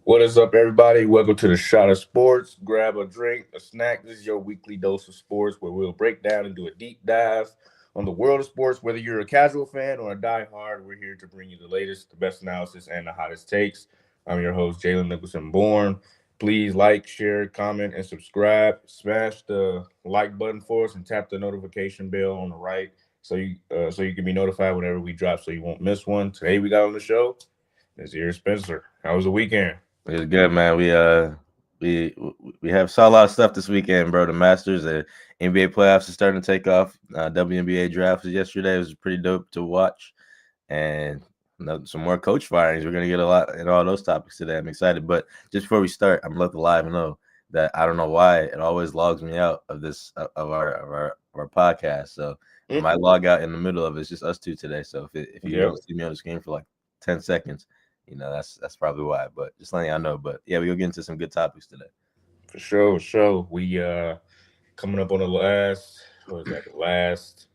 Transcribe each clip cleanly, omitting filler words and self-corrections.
What is up, everybody? Welcome to the Shot of Sports. Grab a drink, a snack. This is your weekly dose of sports where we'll break down and do a deep dive on the world of sports. Whether you're a casual fan or a diehard, we're here to bring you the latest, the best analysis, and the hottest takes. I'm your host, Jalen Nicholson Bourne. Please like, share, comment, and subscribe. Smash the like button for us and tap the notification bell on the right so you can be notified whenever we drop so you won't miss one. Today we got on the show Nazir Spencer. How was the weekend? It was good, man. We we have saw a lot of stuff this weekend, bro. The Masters, the NBA playoffs is starting to take off. WNBA draft was yesterday. It was pretty dope to watch, and some more coach firings. We're gonna get a lot in all those topics today. I'm excited. But just before we start, I'm gonna let the live know that I don't know why it always logs me out of this of our podcast. So I might log out in the middle of it. It's just us two today. So if you don't see me on the screen for like 10 seconds. That's probably why. But just letting y'all know. But yeah, we'll get into some good topics today. For sure, sure. We coming up on the last the last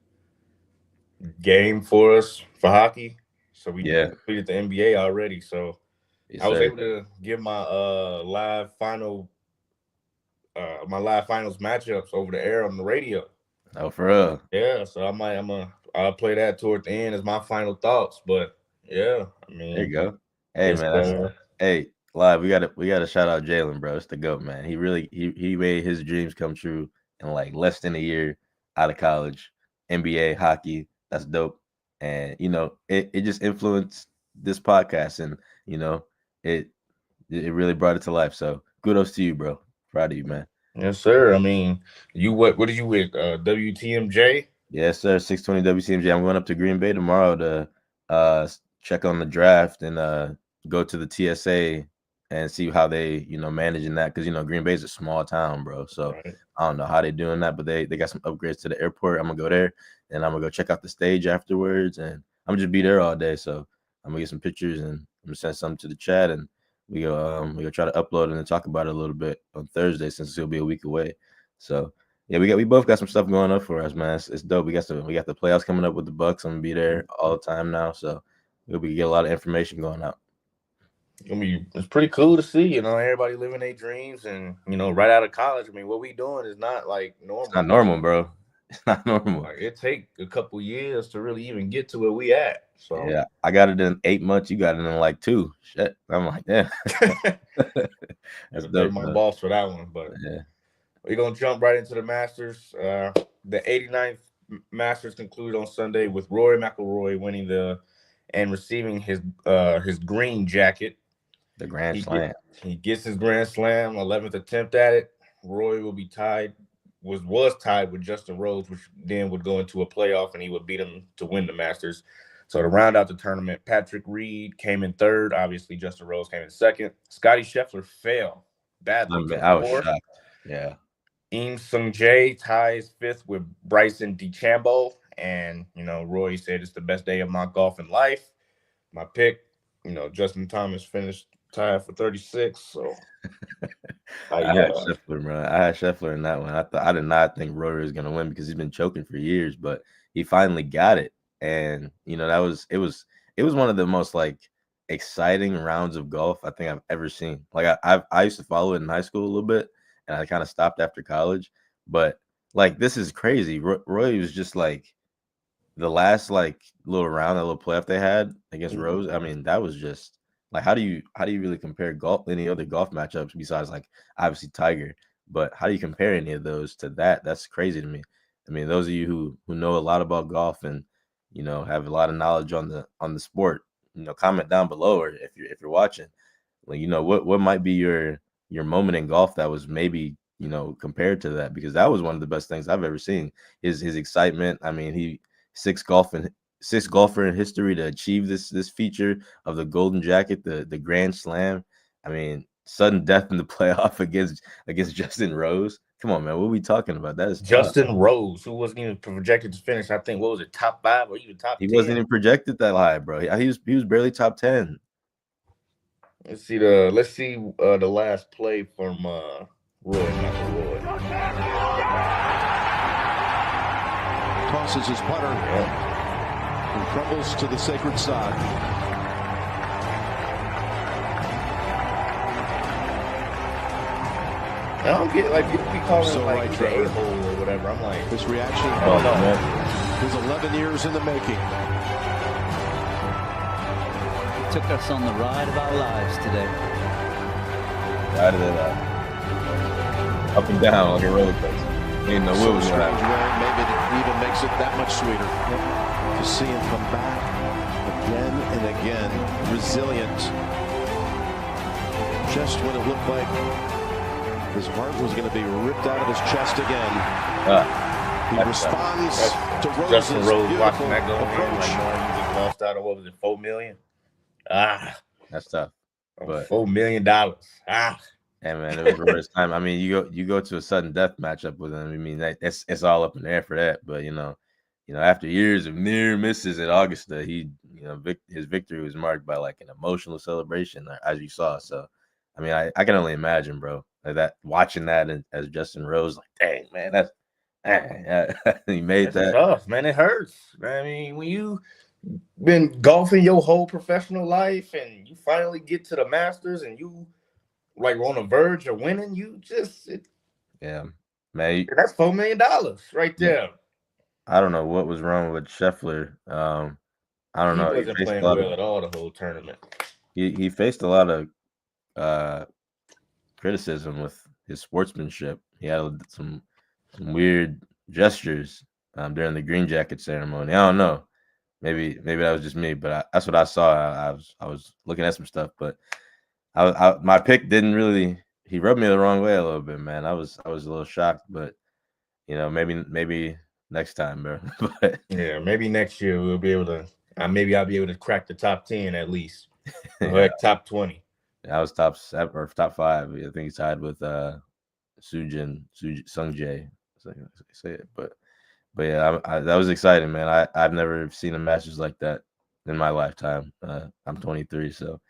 game for us for hockey. So we completed the NBA already. So yes, I was able to give my live finals matchups over the air on the radio. Oh, for real? Yeah, so I'll play that toward the end as my final thoughts. But yeah, I mean, there you go. Hey man, hey live. We gotta shout out Jalen, bro. It's the GOAT, man. He made his dreams come true in like less than a year out of college. NBA hockey, that's dope. And it just influenced this podcast, and it really brought it to life. So kudos to you, bro. Proud of you, man. Yes, sir. I mean, what did you with WTMJ? Yes, sir. 620 WCMJ. I'm going up to Green Bay tomorrow to check on the draft and go to the TSA and see how they, managing that. Because, Green Bay's a small town, bro. So I don't know how they doing that, but they got some upgrades to the airport. I'm going to go there and I'm going to go check out the stage afterwards. And I'm just be there all day. So I'm going to get some pictures and I'm going to send some to the chat. And we go try to upload and then talk about it a little bit on Thursday since it'll be a week away. So yeah, we both got some stuff going up for us, man. It's dope. We got the playoffs coming up with the Bucks. I'm gonna be there all the time now, so we get a lot of information going out. I mean, it's pretty cool to see, everybody living their dreams and, right out of college. I mean, what we doing is not like normal. It's not normal, bro. It's not normal. Like, it take a couple years to really even get to where we at. So yeah, I got it in 8 months. You got it in like 2. Shit, I'm like, yeah. That's dope. My boss for that one, but yeah. We're going to jump right into the Masters. The 89th Masters concluded on Sunday with Rory McIlroy winning and receiving his green jacket. The Grand Slam. He gets his Grand Slam, 11th attempt at it. Rory will be was tied with Justin Rose, which then would go into a playoff, and he would beat him to win the Masters. So to round out the tournament, Patrick Reed came in third. Obviously, Justin Rose came in second. Scottie Scheffler fell badly. I was shocked. Yeah. Im Sung-jae ties fifth with Bryson DeChambeau. And, Roy said it's the best day of my golfing life. My pick, Justin Thomas finished tied for 36. So I had Scheffler, bro. I had Scheffler in that one. I did not think Rory was gonna win because he's been choking for years, but he finally got it. And it was one of the most like exciting rounds of golf I think I've ever seen. Like I used to follow it in high school a little bit. And I kind of stopped after college, but like this is crazy. Roy was just like the last like little round, that little playoff they had against Rose. I mean, that was just like how do you really compare any other golf matchups besides like obviously Tiger? But how do you compare any of those to that? That's crazy to me. I mean, those of you who know a lot about golf and have a lot of knowledge on the sport, comment down below, or if you're watching, like what might be your moment in golf that was maybe compared to that, because that was one of the best things I've ever seen. His excitement. I mean, he sixth golfer in history to achieve this feature of the golden jacket, the Grand Slam. I mean, sudden death in the playoff against Justin Rose. Come on, man, what are we talking about? That is Justin Rose, who wasn't even projected to finish. I think what was it, top 5 or even top 10? He wasn't even projected that high, bro. He was barely top 10. Let's see the last play from Roy McIlroy. Tosses his putter and crumbles to the sacred sod. I don't get like people be calling So him like right, he's an Trevor. a-hole or whatever. I'm like, His reaction oh no. is 11 years in the making. He took us on the ride of our lives today. Ride of it up and down like a roller coaster. Ain't no So wheels strange around. way, maybe it even makes it that much sweeter to see him come back again and again, resilient. Just when it looked like his heart was going to be ripped out of his chest again, he responds to Justin Rose's Rose beautiful watching that go in, approach. like knowing you just lost out on what was it, $4 million? That's tough. But $4 million. and man, it was Roy's time. I mean, you go to a sudden death matchup with him. I mean, it's all up in the air for that. But after years of near misses at Augusta, his victory was marked by like an emotional celebration, as you saw. So, I mean, I can only imagine, bro, that watching that as Justin Rose, like, dang, man, he made That's that. tough, man. It hurts. I mean, when you been golfing your whole professional life and you finally get to the Masters and you like on the verge of winning, Yeah, man. That's $4 million right there. I don't know what was wrong with Scheffler. I don't know. He wasn't playing well at all the whole tournament. He faced a lot of criticism with his sportsmanship. He had some weird gestures during the green jacket ceremony. I don't know. Maybe that was just me, but that's what I saw. I was looking at some stuff, but my pick didn't really. He rubbed me the wrong way a little bit, man. I was a little shocked, but maybe next time, bro. But yeah, maybe next year we'll be able to. Maybe I'll be able to crack the top 10 at least, yeah. like top 20. I was top 7 or top 5. I think he's tied with Sungjae. Say it, but yeah, that was exciting, man. I've never seen a Masters like that in my lifetime. I'm 23, so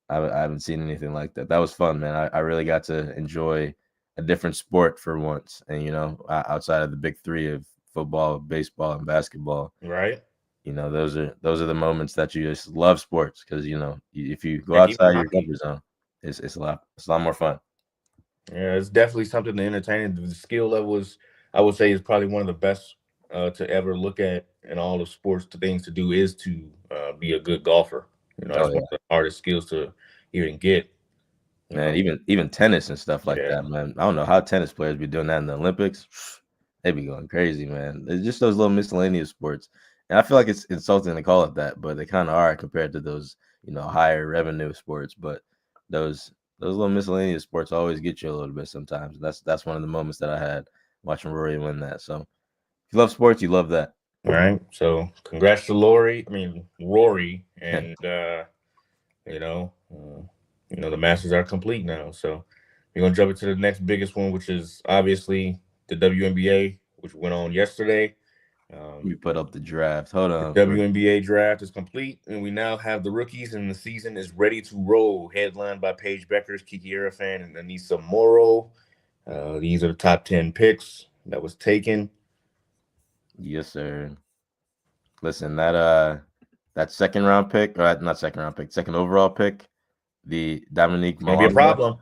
I haven't seen anything like that. That was fun, man. I really got to enjoy a different sport for once, and outside of the big three of football, baseball, and basketball, right? Those are the moments that you just love sports because if you go outside your comfort zone, it's a lot more fun. Yeah, it's definitely something to entertain. The skill level I would say, is probably one of the best to ever look at in all of sports. The things to do is to be a good golfer. That's one of the hardest skills to even get. Man, even tennis and stuff like that, man. I don't know how tennis players be doing that in the Olympics. They be going crazy, man. It's just those little miscellaneous sports. And I feel like it's insulting to call it that, but they kind of are compared to those, higher revenue sports. But those little miscellaneous sports always get you a little bit sometimes. That's one of the moments that I had watching Rory win that. So if you love sports, you love that. All right. So congrats to Rory, and the Masters are complete now. So we're gonna jump into the next biggest one, which is obviously the WNBA, which went on yesterday. We put up the draft. Hold on. The WNBA draft is complete, and we now have the rookies, and the season is ready to roll. Headlined by Paige Beckers, Kiki Arafan, and Anissa Morrow. These are the top 10 picks that was taken. Yes, sir. Listen, that second round pick, or not second round pick, second overall pick, the Dominique Malonga. Maybe a problem.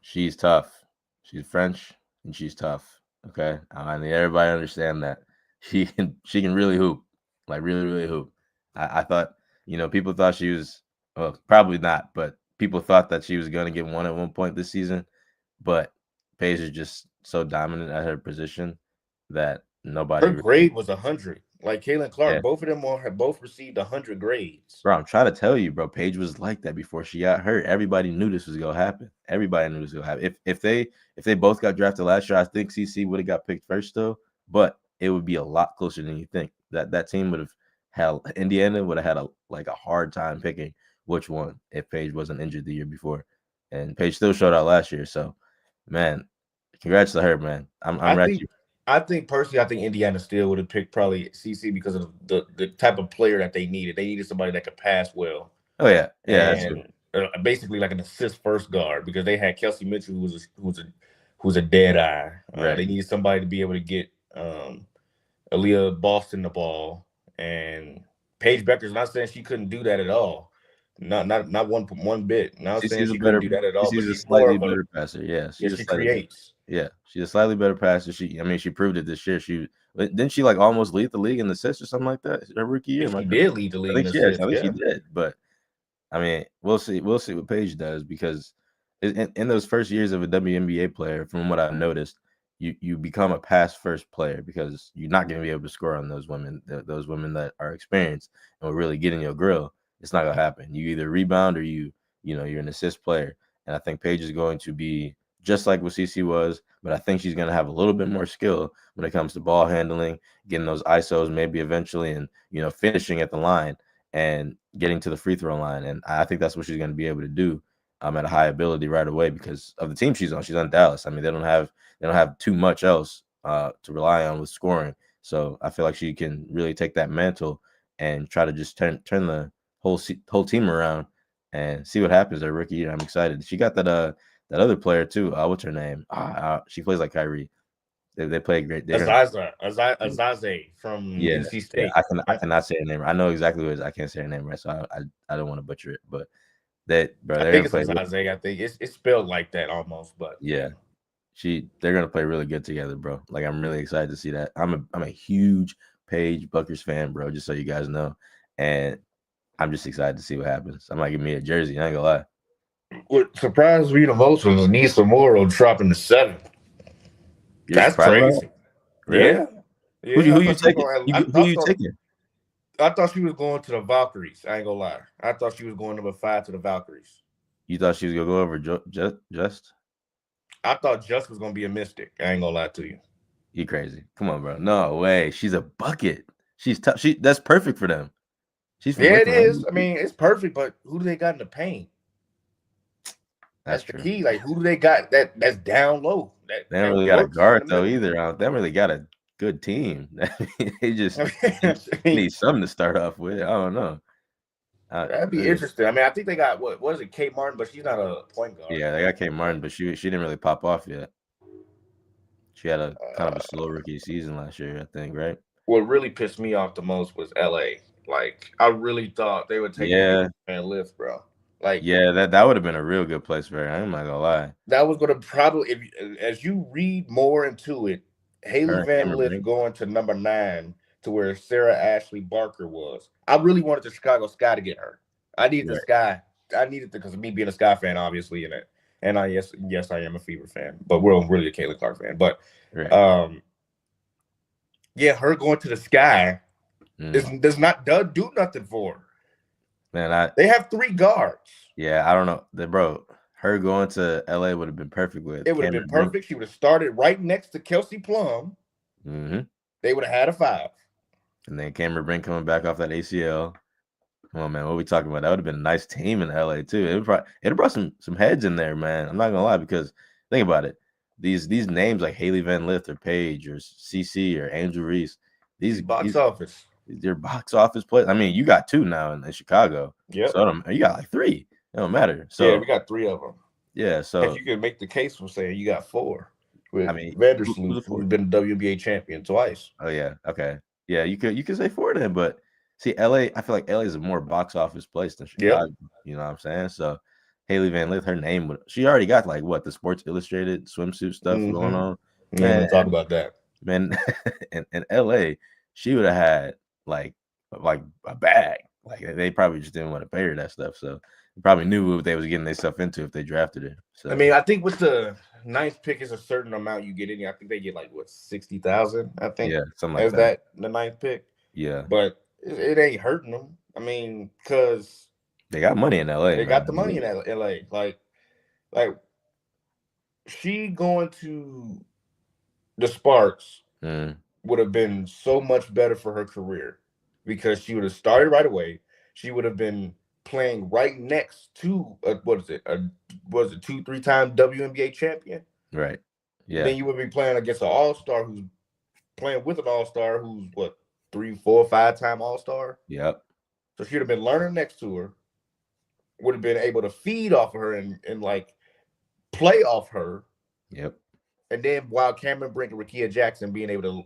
She's tough. She's French, and she's tough. Okay, I need everybody to understand that. She can really hoop, like really, really hoop. I thought, people thought she was, well, probably not, but people thought that she was going to get one at one point this season. But Paige is just so dominant at her position that nobody. Her grade was 100. Like Caitlin Clark, both of them have both received 100 grades. Bro, I'm trying to tell you, bro. Paige was like that before she got hurt. Everybody knew this was gonna happen. Everybody knew this was gonna happen. If they both got drafted last year, I think CC would have got picked first though. But it would be a lot closer than you think. That team would have had Indiana would have had a hard time picking which one if Paige wasn't injured the year before. And Paige still showed out last year. So, man, congrats to her, man. I think Indiana still would have picked probably CC because of the type of player that they needed. They needed somebody that could pass well. Oh yeah, yeah. And basically like an assist first guard because they had Kelsey Mitchell who's a dead eye. Right. They needed somebody to be able to get Aaliyah Boston the ball, and Paige Becker's not saying she couldn't do that at all. Not one bit. Not saying sees a she couldn't better. do that at She all, but sees a she's more slightly of a better passer. Yeah, she creates. Yeah, she's a slightly better passer. She proved it this year. Didn't she like almost lead the league in assists or something like that her rookie year? She did lead the league in assists. I think she did. But I mean, we'll see what Paige does, because in those first years of a WNBA player, from what I've noticed, you become a pass first player, because you're not going to be able to score on those women that are experienced and will really get in your grill. It's not going to happen. You either rebound or you're an assist player. And I think Paige is going to be just like what CC was, but I think she's going to have a little bit more skill when it comes to ball handling, getting those ISOs maybe eventually, and finishing at the line and getting to the free throw line. And I think that's what she's going to be able to do at a high ability right away, because of the team she's on. She's on Dallas. I mean, they don't have too much else to rely on with scoring. So I feel like she can really take that mantle and try to just turn the whole team around and see what happens her rookie year. I'm excited. She got that other player too. What's her name? She plays like Kyrie. They play great. Azaze from NC State. Yeah, I cannot say her name. I know exactly what it is. I can't say her name right, so I don't want to butcher it. But I think it's Azaze. I think it's spelled like that almost. But yeah, they're gonna play really good together, bro. Like, I'm really excited to see that. I'm a huge Paige Bueckers fan, bro. Just so you guys know, and I'm just excited to see what happens. I might give me a jersey. I ain't gonna lie. What surprised me the most was Nisa Moro dropping to 7. That's crazy. Really? Yeah. Who you taking? Who you taking? I thought she was going to the Valkyries. I ain't gonna lie. I thought she was going number 5 to the Valkyries. You thought she was gonna go over Just? I thought Just was gonna be a Mystic. I ain't gonna lie to you. You crazy? Come on, bro. No way. She's a bucket. She's tough. That's perfect for them. It is. I mean, it's perfect. But who do they got in the paint? That's the key. Like, who do they got that's down low? They don't really got a guard though either. They don't really got a good team. They just need something to start off with. I don't know. That'd be interesting. I mean, I think they got what is it, Kate Martin, but she's not a point guard. Yeah, they got Kate Martin, but she didn't really pop off yet. She had a kind of a slow rookie season last year, I think, right? What really pissed me off the most was LA. Like, I really thought they would take and lift, bro. Like, that would have been a real good place for her. I'm not gonna lie. That was gonna probably, as you read more into it, Haley Van Lith going to number 9 to where Sarah Ashley Barker was. I really wanted the Chicago Sky to get her. I needed the Sky. I needed because of me being a Sky fan, obviously, in it. And yes, I am a Fever fan, but we're really a Caitlin Clark fan. But her going to the Sky does not do nothing for her. Man, they have 3 guards. Yeah, I don't know, bro. Her going to LA would have been perfect with. It would have been perfect. She would have started right next to Kelsey Plum. Mm-hmm. They would have had a 5. And then Cameron Brink coming back off that ACL. Come on, man. What are we talking about? That would have been a nice team in LA too. It would have brought some heads in there, man. I'm not gonna lie, because think about it. These names like Haley Van Lith or Paige or CC or Angel Reese. These box office. They're box office players. I mean, you got 2 now in Chicago. Yeah. So you got like 3. It don't matter. So yeah, we got 3 of them. Yeah. So you can make the case for saying you got 4. With Vandersloot, who's been a WNBA champion twice. Oh yeah. Okay. Yeah, you could say 4 then, but see, LA, I feel like LA is a more box office place than Chicago. Yep. You know what I'm saying? So Haley Van Lith, her name she already got like the Sports Illustrated swimsuit stuff going on. Man, talk about that. Man, in LA, she would have had like a bag. Like, they probably just didn't want to pay her that stuff. So they probably knew what they was getting themselves into if they drafted her. So I mean, I think with the 9th pick is a certain amount you get in. I think they get like 60,000. I think something like that. The 9th pick. Yeah, but it ain't hurting them. I mean, because they got money in LA. They got the money in LA. Like she going to the Sparks would have been so much better for her career, because she would have started right away. She would have been playing right next to a 2-3-time WNBA champion. Right. Yeah. Then you would be playing against an all-star who's playing with an all-star who's 3, 4, 5-time all-star. Yep. So she would have been learning next to her, would have been able to feed off of her and like play off her. Yep. And then while Cameron Brink and Rickea Jackson being able to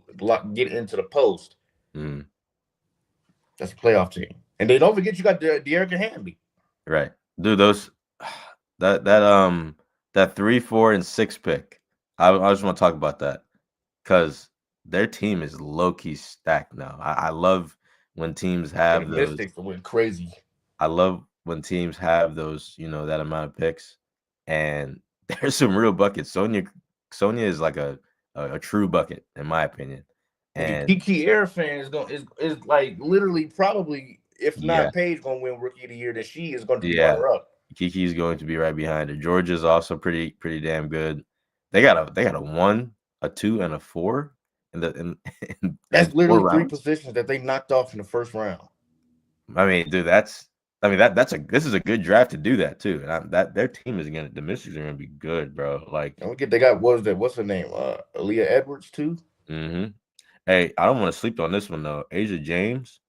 get into the post, that's a playoff team. And then don't forget you got De'Erica Hamby. Right. Dude, those that 3, 4, and 6 pick. I just want to talk about that because their team is low key stacked now. I love when teams have those. Mystics went crazy. I love when teams have those, that amount of picks, and there's some real buckets. Sonya is like a true bucket in my opinion. And Kiki Air fan is like literally probably, if not Paige gonna win Rookie of the Year, that she is going to be runner up. Kiki's going to be right behind her. Georgia's also pretty damn good. They got a 1, a 2, and a 4 in that's literally 3 positions that they knocked off in the first round. I mean, dude, this is a good draft to do that too. And that their team is the Mystics are gonna be good, bro. Like, they got what's her name? Aaliyah Edwards too. Mm-hmm. Hey, I don't want to sleep on this one though. Asia James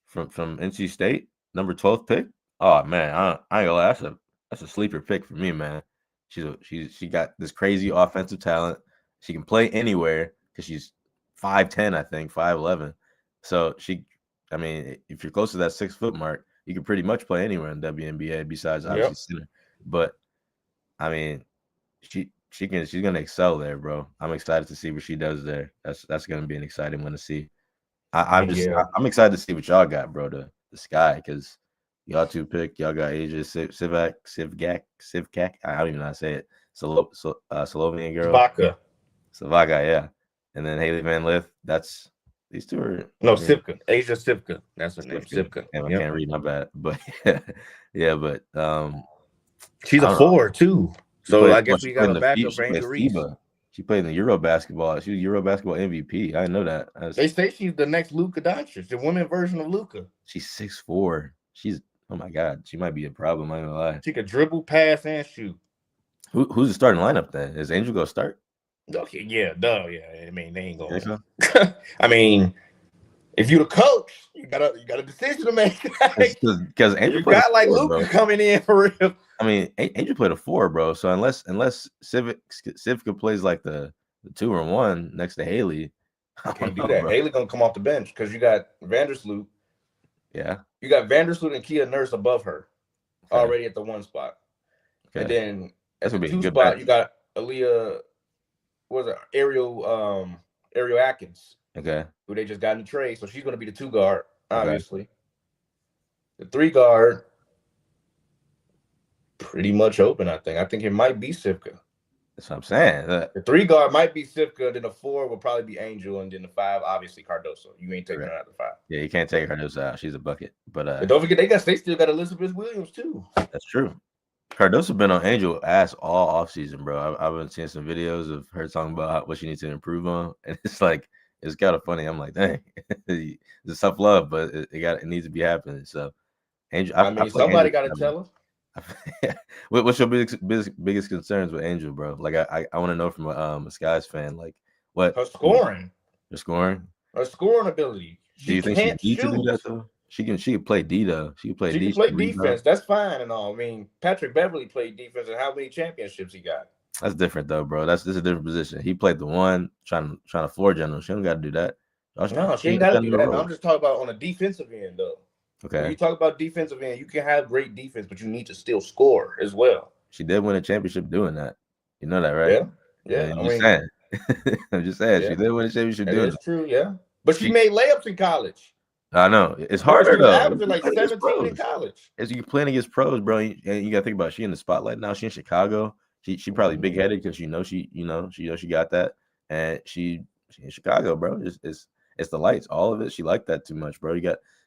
from NC State, number 12th pick. Oh man, I ain't gonna lie, that's a sleeper pick for me, man. She got this crazy offensive talent. She can play anywhere because she's 5'10", I think, 5'11". So I mean, if you're close to that 6 foot mark, you can pretty much play anywhere in WNBA besides obviously center. But I mean, she's gonna excel there, bro. I'm excited to see what she does there. That's gonna be an exciting one to see. I'm excited to see what y'all got, bro. The Sky, because y'all 2 pick, y'all got Asia Sivak. I don't even know how to say it. Slovenian girl. Savaga, yeah. And then Haley Van Lith. These 2 are Sivka. Asia Sivka. That's her name. Sivka. I can't read, my bad. But but she's a 4 too. So I guess we got a backup for Angel Reese. She played in the Euro basketball. She was Euro basketball MVP. I didn't know that. They say she's the next Luka Doncic, the women version of Luka. She's 6'4". Oh my God, she might be a problem. I'm not gonna lie. She could dribble, pass, and shoot. Who's the starting lineup then? Is Angel gonna start? Okay, yeah, I mean, they ain't gonna. I mean, if you the coach, you got a decision to make. Because Angel got like Luka coming in for real. I mean, Angel played a 4, bro. So unless Sivka plays like the 2 or 1 next to Haley, I can't do that. Bro. Haley gonna come off the bench because you got Vandersloot. Yeah, you got Vandersloot and Kia Nurse above her already at the 1 spot, and then that's gonna be a good spot. You got Aaliyah. What was it? Ariel Atkins. Okay, who they just got in the trade, so she's gonna be the 2 guard, obviously. The 3 guard. Pretty much open, I think. I think it might be Sivka. That's what I'm saying. The 3 guard might be Sivka, then the 4 will probably be Angel, and then the 5, obviously Cardoso. You ain't taking her out of the 5. Yeah, you can't take Cardoso out. She's a bucket. But don't forget they still got Elizabeth Williams too. That's true. Cardoso been on Angel ass all offseason, bro. I've been seeing some videos of her talking about what she needs to improve on, and it's kind of funny. I'm like, dang, it's tough love, but it needs to be happening. So Angel, somebody got to tell her. What's your biggest concerns with Angel, bro? Like, I want to know from a Skies fan, like, what her scoring, her scoring ability. Do you think she can do that though? She can play D though. She can play defense. That's fine and all. I mean, Patrick Beverly played defense, and how many championships he got? That's different though, bro. This is a different position. He played the 1 trying to floor general. She don't got to do that. No, she ain't got to do that. I'm just talking about on the defensive end though. Okay. When you talk about defensive end, you can have great defense, but you need to still score as well. She did win a championship doing that. You know that, right? Yeah. I'm just saying. She did win a championship doing that. That's true, yeah. But she made layups in college. I know. It's harder though. Averaging like 17 in college. As you playing against pros, bro, and you gotta think about she in the spotlight now. She in Chicago. She probably big headed because she got that, and she in Chicago, bro. It's the lights, all of it. She liked that too much, bro.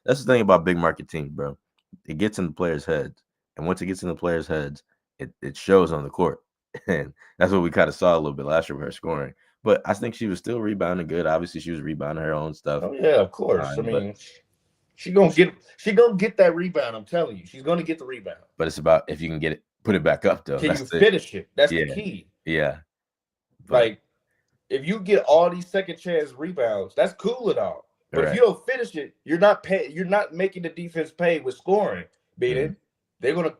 That's the thing about big market teams, bro. It gets in the players' heads, and once it gets in the players' heads, it shows on the court, and that's what we kind of saw a little bit last year with her scoring. But I think she was still rebounding good. Obviously, she was rebounding her own stuff. Oh yeah, of course. I mean, she gonna get that rebound. I'm telling you, she's gonna get the rebound. But it's about if you can put it back up though. Can you finish it? That's the key. Yeah. Like if you get all these second chance rebounds, that's cool and all. But if you don't finish it, you're not making the defense pay with scoring. Meaning they're gonna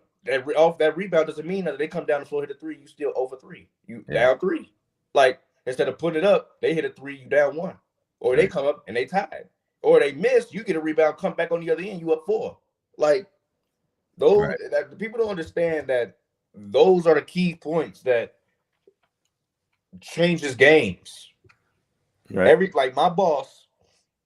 off that rebound doesn't mean that they come down the floor, hit a 3, you still over 3. You down 3. Like instead of putting it up, they hit a 3, you down 1. Or they come up and they tied. Or they miss, you get a rebound, come back on the other end, you up 4. Like Those Right. that people don't understand that those are the key points that changes games. Right. Like my boss,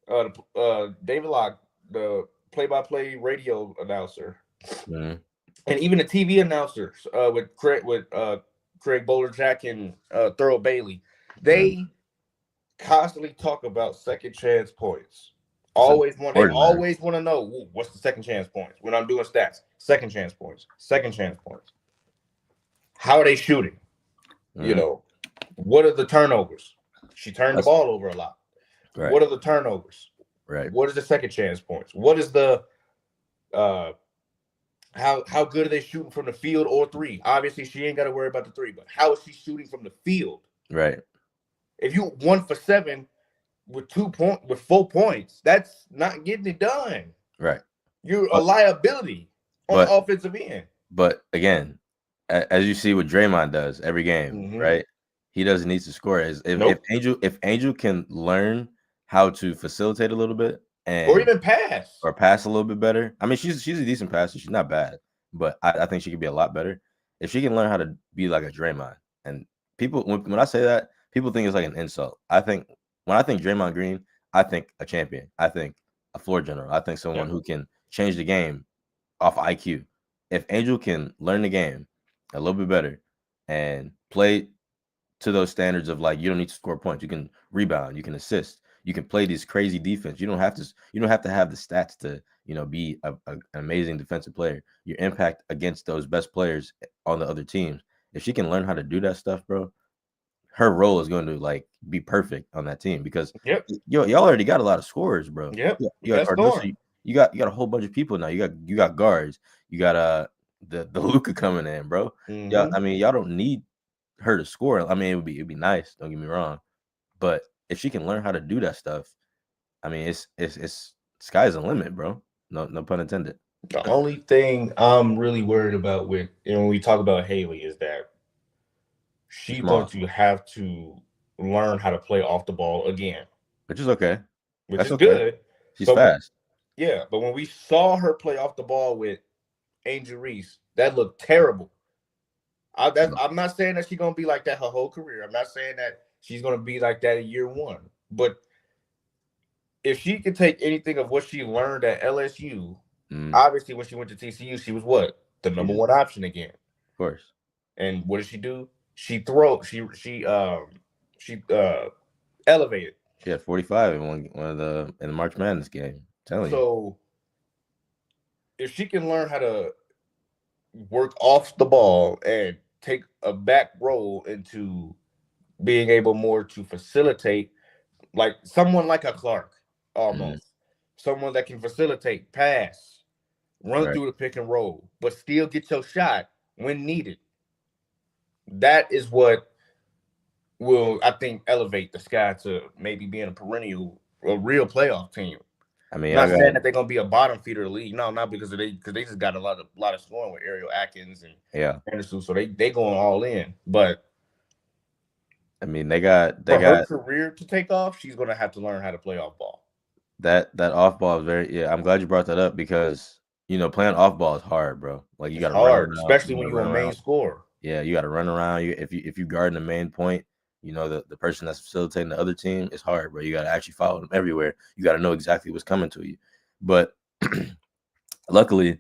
David Locke, the play-by-play radio announcer, Mhm. and even the TV announcers with Craig Bowler-Jack and Thurl Bailey, they constantly talk about second chance points. They always want to know, ooh, what's the second chance points when I'm doing stats. Second chance points. How are they shooting? You know, what are the turnovers? She turned the ball over a lot. Right. What are the turnovers? Right. What is the second chance points? What is the how good are they shooting from the field or three? Obviously, she ain't got to worry about the three, but how is she shooting from the field? Right. If you 1 for 7 with 4 points, that's not getting it done. Right. You're a liability on the offensive end. But again, as you see what Draymond does every game, right? He doesn't need to score. If Angel can learn how to facilitate a little bit or even pass a little bit better. I mean, she's a decent passer. She's not bad, but I think she could be a lot better if she can learn how to be like a Draymond. And people, when I say that, people think it's like an insult. When I think Draymond Green, I think a champion. I think a floor general. I think someone who can change the game off IQ. If Angel can learn the game a little bit better and play to those standards of like, you don't need to score points, you can rebound, you can assist, you can play this crazy defense. You don't have to have the stats to be an amazing defensive player. Your impact against those best players on the other teams. If she can learn how to do that stuff, bro, her role is going to like be perfect on that team because y'all already got a lot of scorers, bro. You got Cardoso, you got a whole bunch of people now. You got guards. You got the Luka coming in, bro. Yeah, I mean, y'all don't need her to score. I mean, it'd be nice. Don't get me wrong, but if she can learn how to do that stuff, I mean, it's sky's the limit, bro. No pun intended. The only thing I'm really worried about when we talk about Haley is that she's going to have to learn how to play off the ball again, which is okay. That's good. She's fast. Yeah, but when we saw her play off the ball with Angel Reese, that looked terrible. I'm not saying that she's going to be like that her whole career. I'm not saying that she's going to be like that in year one. But if she can take anything of what she learned at LSU, obviously when she went to TCU, she was what? The number one option again. Of course. And what did she do? She elevated. She had 45 in in the March Madness game. So if she can learn how to work off the ball and take a back role into being able more to facilitate, like someone like a Clark, almost someone that can facilitate, pass, run through the pick and roll, but still get your shot when needed. That is what will, I think, elevate the Sky to maybe being a real playoff team. I mean, I'm not saying that they're gonna be a bottom feeder of the league. No, not because they just got a lot of scoring with Ariel Atkins and Anderson, so they going all in. But I mean, they got her career to take off. She's gonna have to learn how to play off ball. That off ball is very I'm glad you brought that up because playing off ball is hard, bro. Like you got to hard, especially when you're a main scorer. Yeah, you got to run around. If you guarding the main point, the person that's facilitating the other team, it's hard, bro. You got to actually follow them everywhere. You got to know exactly what's coming to you. But luckily,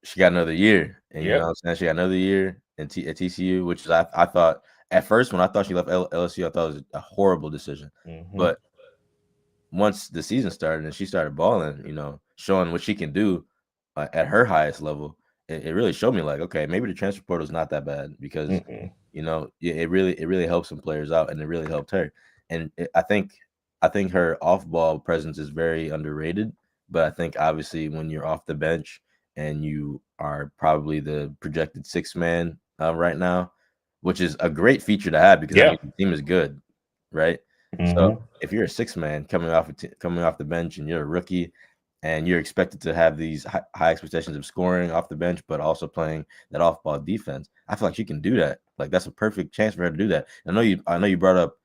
she got another year, and you know what I'm saying, she got another year at TCU, which is I thought at first when I thought she left LSU, I thought it was a horrible decision. But once the season started and she started balling, showing what she can do at her highest level, it really showed me like, okay, maybe the transfer portal is not that bad because it really helps some players out, and it really helped her. And I think her off-ball presence is very underrated. But I think obviously when you're off the bench and you are probably the projected sixth man right now, which is a great feature to have because the team is good, right? So if you're a sixth man coming off the bench and you're a rookie and you're expected to have these high expectations of scoring off the bench, but also playing that off-ball defense, I feel like she can do that. Like that's a perfect chance for her to do that. I know you brought up,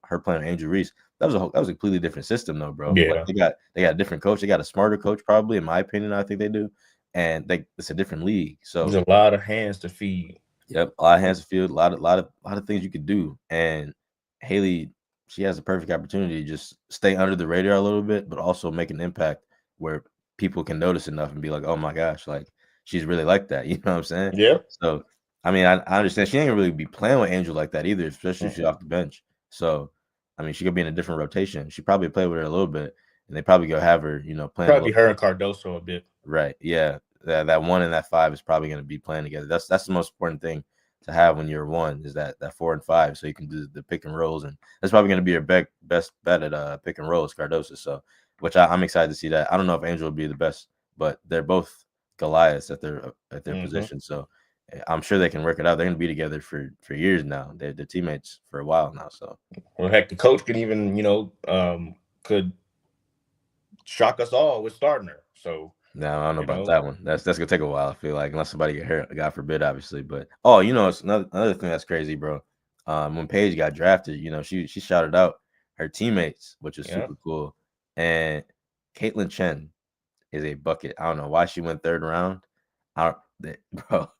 her playing Angel Reese. That was a completely different system, though, bro. Yeah, like they got a different coach. They got a smarter coach, probably, in my opinion. I think they do. and it's a different league. So there's a lot of hands to feed. Yep, a lot of hands to field, a lot of things you could do. And Haley, she has a perfect opportunity to just stay under the radar a little bit, but also make an impact where people can notice enough and be like, oh my gosh, like she's really like that. You know what I'm saying? Yeah. So I mean, I understand she ain't gonna really be playing with Angel like that either, especially if she's off the bench. So I mean, she could be in a different rotation. She probably play with her a little bit, and they probably go have her, playing. Probably her and Cardoso a bit. Right. Yeah. That 1 and that 5 is probably going to be playing together. That's the most important thing to have when you're 1 is that 4 and 5, so you can do the pick and rolls, and that's probably going to be your best bet at pick and rolls, Cardoso. So, which I'm excited to see that. I don't know if Angel will be the best, but they're both Goliaths at their position. So I'm sure they can work it out. They're going to be together for years now. They're teammates for a while now. So, well, heck, the coach can even could shock us all with starting her. So. No, I don't know about that one. That's gonna take a while. I feel like unless somebody get hurt, God forbid, obviously. But it's another thing that's crazy, bro. When Paige got drafted, she shouted out her teammates, which is super cool. And Caitlin Chen is a bucket. I don't know why she went third round. Bro,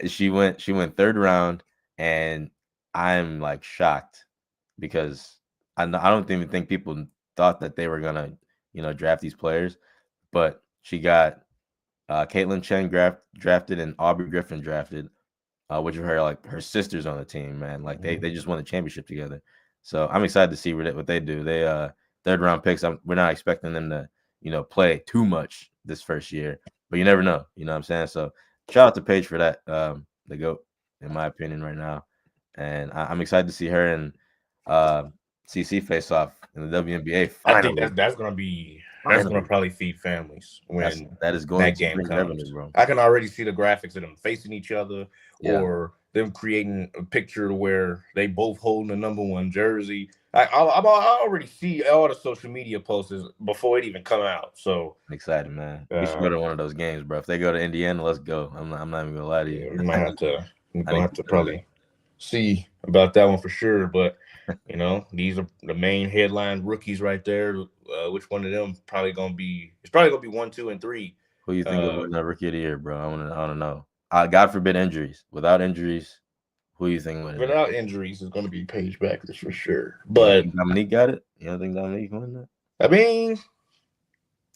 she went third round, and I'm like shocked because I don't even think people thought that they were gonna draft these players, but she got Caitlin Chen drafted and Aubrey Griffin drafted, which are her sisters on the team, man. Like they just won the championship together. So I'm excited to see what they do. They third round picks. We're not expecting them to play too much this first year, but you never know. You know what I'm saying? So shout out to Paige for that. The GOAT, in my opinion, right now. And I'm excited to see her and CC face off in the WNBA. Finally. I think that's gonna be. That's going to probably feed families when that is going that to game bring comes. revenue, bro. I can already see the graphics of them facing each other or them creating a picture where they both holding the number 1 jersey. I already see all the social media posts before it even come out. So I'm excited, man. We should go to one of those games, bro. If they go to Indiana, let's go. I'm not even gonna lie to you. We might have to probably see about that one for sure. But these are the main headline rookies right there. Which one of them probably gonna be? It's probably gonna be 1, 2, and 3. Who you think will win the rookie of the year, bro? I want to know. God forbid injuries. Without injuries, who you think wins? Without injuries, it's gonna be Paige Bueckers for sure. But Dominique got it. You don't think Dominique won that? I mean,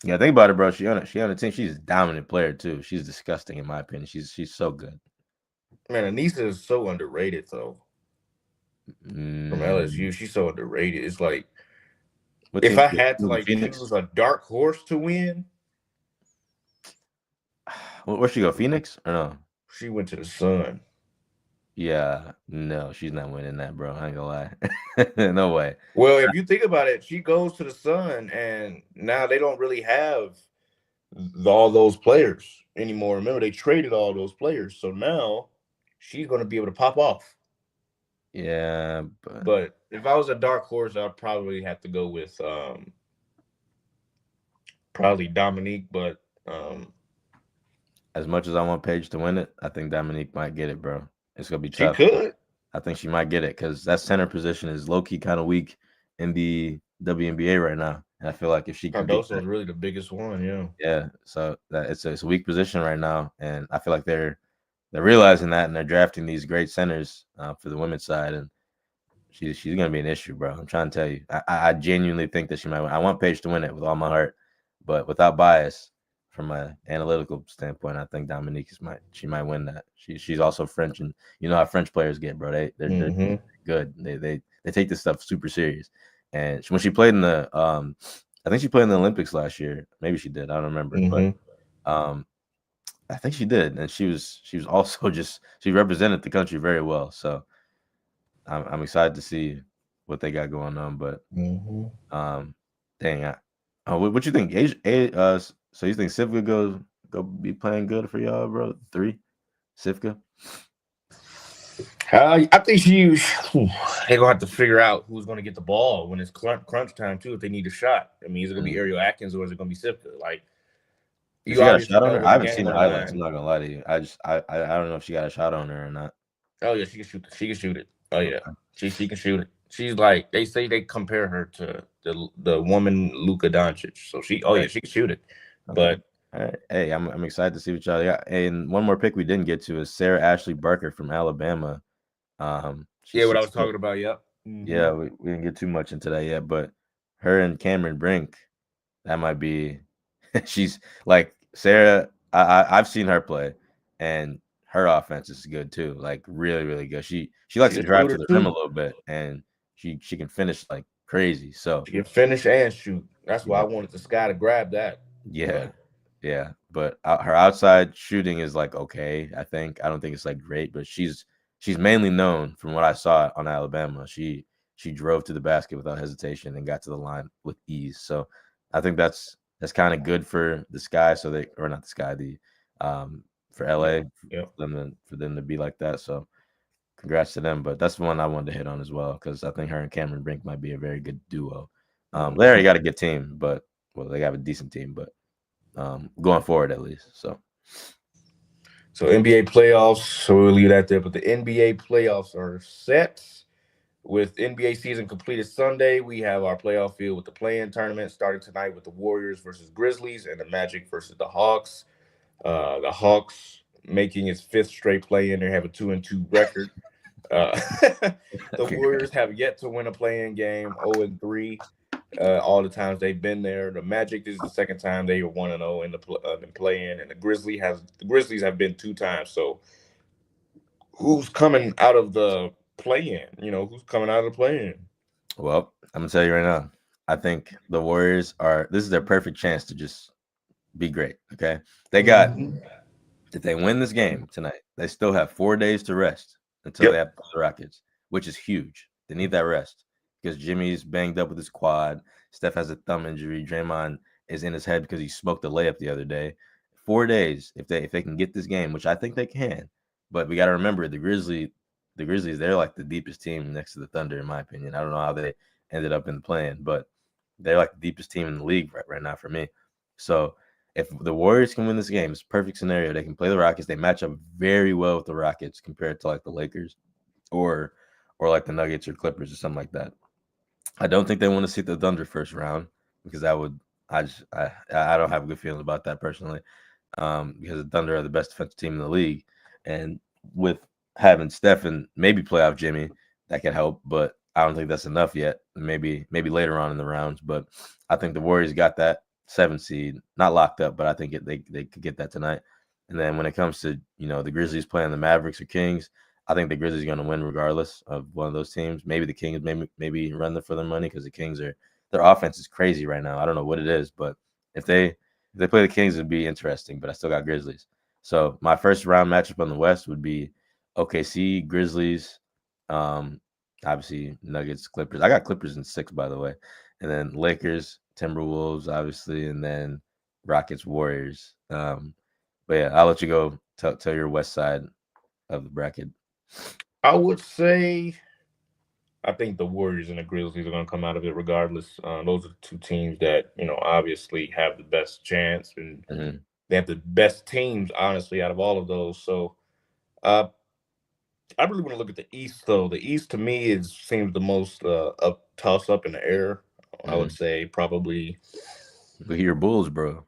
yeah, think about it, bro. She on the team. She's a dominant player too. She's disgusting in my opinion. She's so good. Man, Anissa is so underrated though. From LSU, she's so underrated. It's like if I had to choose a dark horse to win, where'd she go? Phoenix or no? She went to the Sun. Yeah, no, she's not winning that, bro. I ain't gonna lie. No way. Well, if you think about it, she goes to the Sun, and now they don't really have all those players anymore. Remember, they traded all those players, so now she's going to be able to pop off. Yeah, but if I was a dark horse, I'd probably have to go with probably Dominique. But as much as I want Paige to win it, I think Dominique might get it, bro. It's gonna be tough. She could. I think she might get it because that center position is low key kind of weak in the WNBA right now, and I feel like if she could, Cardoso is really the biggest one. Yeah. So that it's a weak position right now, and I feel like they're realizing that, and they're drafting these great centers for the women's side, and she's gonna be an issue, bro. I'm trying to tell you. I genuinely think that she might win. I want Paige to win it with all my heart, but without bias, from an analytical standpoint, I think Dominique she might win that. She's also French, and you know how French players get, bro. They're good. They take this stuff super serious. And when she played in the I think she played in the Olympics last year. Maybe she did. I don't remember, but I think she did, and she was also she represented the country very well. So I'm excited to see what they got going on. But dang, what you think? So you think Sivka go be playing good for y'all, bro? 3, Sivka. I think they're gonna have to figure out who's gonna get the ball when it's crunch time too. If they need a shot, I mean, is it gonna be Ariel Atkins or is it gonna be Sivka? Like, you got a shot on her? I haven't seen the highlights. I'm not gonna lie to you. I don't know if she got a shot on her or not. Oh yeah, she can shoot. She can shoot it. Oh yeah, she can shoot it. She's like, they say they compare her to the woman Luka Doncic. So she can shoot it. But All right. Hey, I'm excited to see what y'all got. And one more pick we didn't get to is Sarah Ashley Barker from Alabama. Yeah, She's what I was 6'4". talking about. Yep. Yeah, we didn't get too much into that yet, but her and Cameron Brink, that might be. She's like Sarah. I've seen her play, and her offense is good too. Like really, really good. She likes She's to a drive to shooter the rim a too. little bit, and she can finish like crazy. So She can finish and shoot. That's why I yeah, wanted the Sky to grab that. yeah, But yeah. But her outside shooting is like okay. I don't think it's like great, but she's mainly known from what I saw on Alabama. She drove to the basket without hesitation and got to the line with ease. So I think that's kind of good for the Sky. So they or not the Sky, the for LA yeah. for them to be like that. So congrats to them. But that's the one I wanted to hit on as well because I think her and Cameron Brink might be a very good duo. They already got a good team, but well, they have a decent team, but going forward at least. So NBA playoffs. So we'll leave that there. But the NBA playoffs are set. With NBA season completed Sunday, we have our playoff field with the play-in tournament starting tonight with the Warriors versus Grizzlies and the Magic versus the Hawks. The Hawks making its 5th straight play-in. They have a 2-2 record. The Warriors have yet to win a play-in game, 0-3. All the times they've been there. The Magic, this is the second time they are 1-0 in the play-in, and the Grizzlies have been 2 times. So, who's coming out of the play-in? Who's coming out of the play-in? Well, I'm gonna tell you right now. I think the Warriors this is their perfect chance to just be great. Okay, they got if they win this game tonight, they still have 4 days to rest until they have the Rockets, which is huge. They need that rest because Jimmy's banged up with his quad. Steph has a thumb injury. Draymond is in his head because he smoked a layup the other day. 4 days if they can get this game, which I think they can. But we got to remember the Grizzlies, they're like the deepest team next to the Thunder, in my opinion. I don't know how they ended up in the play-in, but they're like the deepest team in the league right now for me. So if the Warriors can win this game, it's a perfect scenario. They can play the Rockets. They match up very well with the Rockets compared to like the Lakers or like the Nuggets or Clippers or something like that. I don't think they want to see the Thunder first round because I don't have a good feeling about that personally. Because the Thunder are the best defensive team in the league, and with having Steph and maybe playoff Jimmy, that could help, but I don't think that's enough yet. Maybe later on in the rounds, but I think the Warriors got that 7 seed, not locked up, but I think they could get that tonight. And then when it comes to the Grizzlies playing the Mavericks or Kings, I think the Grizzlies are going to win regardless of one of those teams. Maybe the Kings maybe run them for their money because the Kings their offense is crazy right now. I don't know what it is, but if they play the Kings, it'd be interesting. But I still got Grizzlies. So my first round matchup on the West would be OKC, Grizzlies, obviously Nuggets, Clippers. I got Clippers in 6, by the way, and then Lakers, Timberwolves, obviously, and then Rockets, Warriors. But yeah, I'll let you go tell your West side of the bracket. I would say I think the Warriors and the Grizzlies are going to come out of it regardless. Those are the 2 teams that, obviously have the best chance, and they have the best teams, honestly, out of all of those. So I really want to look at the East, though. The East, to me, seems the most toss up in the air. I would say probably. Look at your Bulls, bro.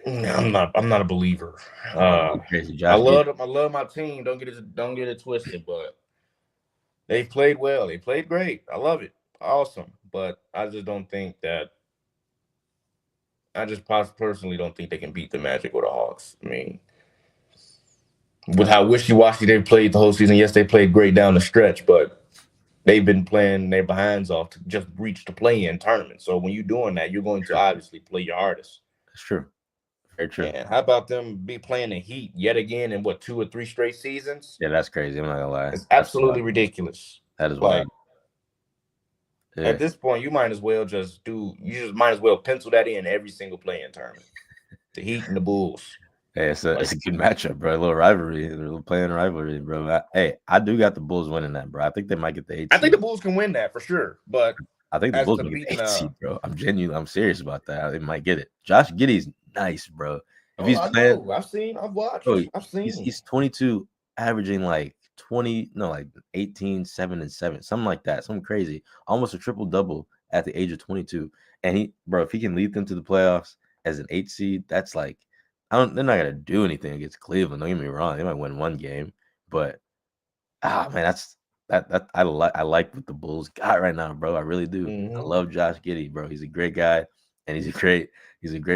I'm not a believer. Crazy, I Josh. love my team. Don't get it twisted, but they played well. They played great. I love it. Awesome. But I just don't think that. I just personally don't think they can beat the Magic or the Hawks. I mean, with how wishy-washy they've played the whole season, yes, they played great down the stretch, but they've been playing their behinds off to just reach the play-in tournament. So when you're doing that, you're going to obviously play your hardest. That's true. Very true. And how about them be playing the Heat yet again in 2 or 3 straight seasons? Yeah, that's crazy. I'm not gonna lie. It's absolutely ridiculous. That is wild. Yeah. At this point, you might as well might as well pencil that in every single play-in tournament. The Heat and the Bulls. Hey, it's a good matchup, bro. A little rivalry, a little playing rivalry, bro. I do got the Bulls winning that, bro. I think they might get the 8 seed. I think the Bulls can win that for sure, but I think the Bulls will get the 8 seed, bro. I'm serious about that. They might get it. Josh Giddey's nice, bro. If he's playing, I've watched. Bro, I've seen. He's 22, averaging like 18, 7 and 7, something like that, something crazy, almost a triple double at the age of 22. And if he can lead them to the playoffs, as an 8 seed, that's like they're not gonna do anything against Cleveland. Don't get me wrong, they might win one game, but man, that's that I like what the Bulls got right now, bro. I really do. Mm-hmm. I love Josh Giddey, bro. He's a great guy, and he's a great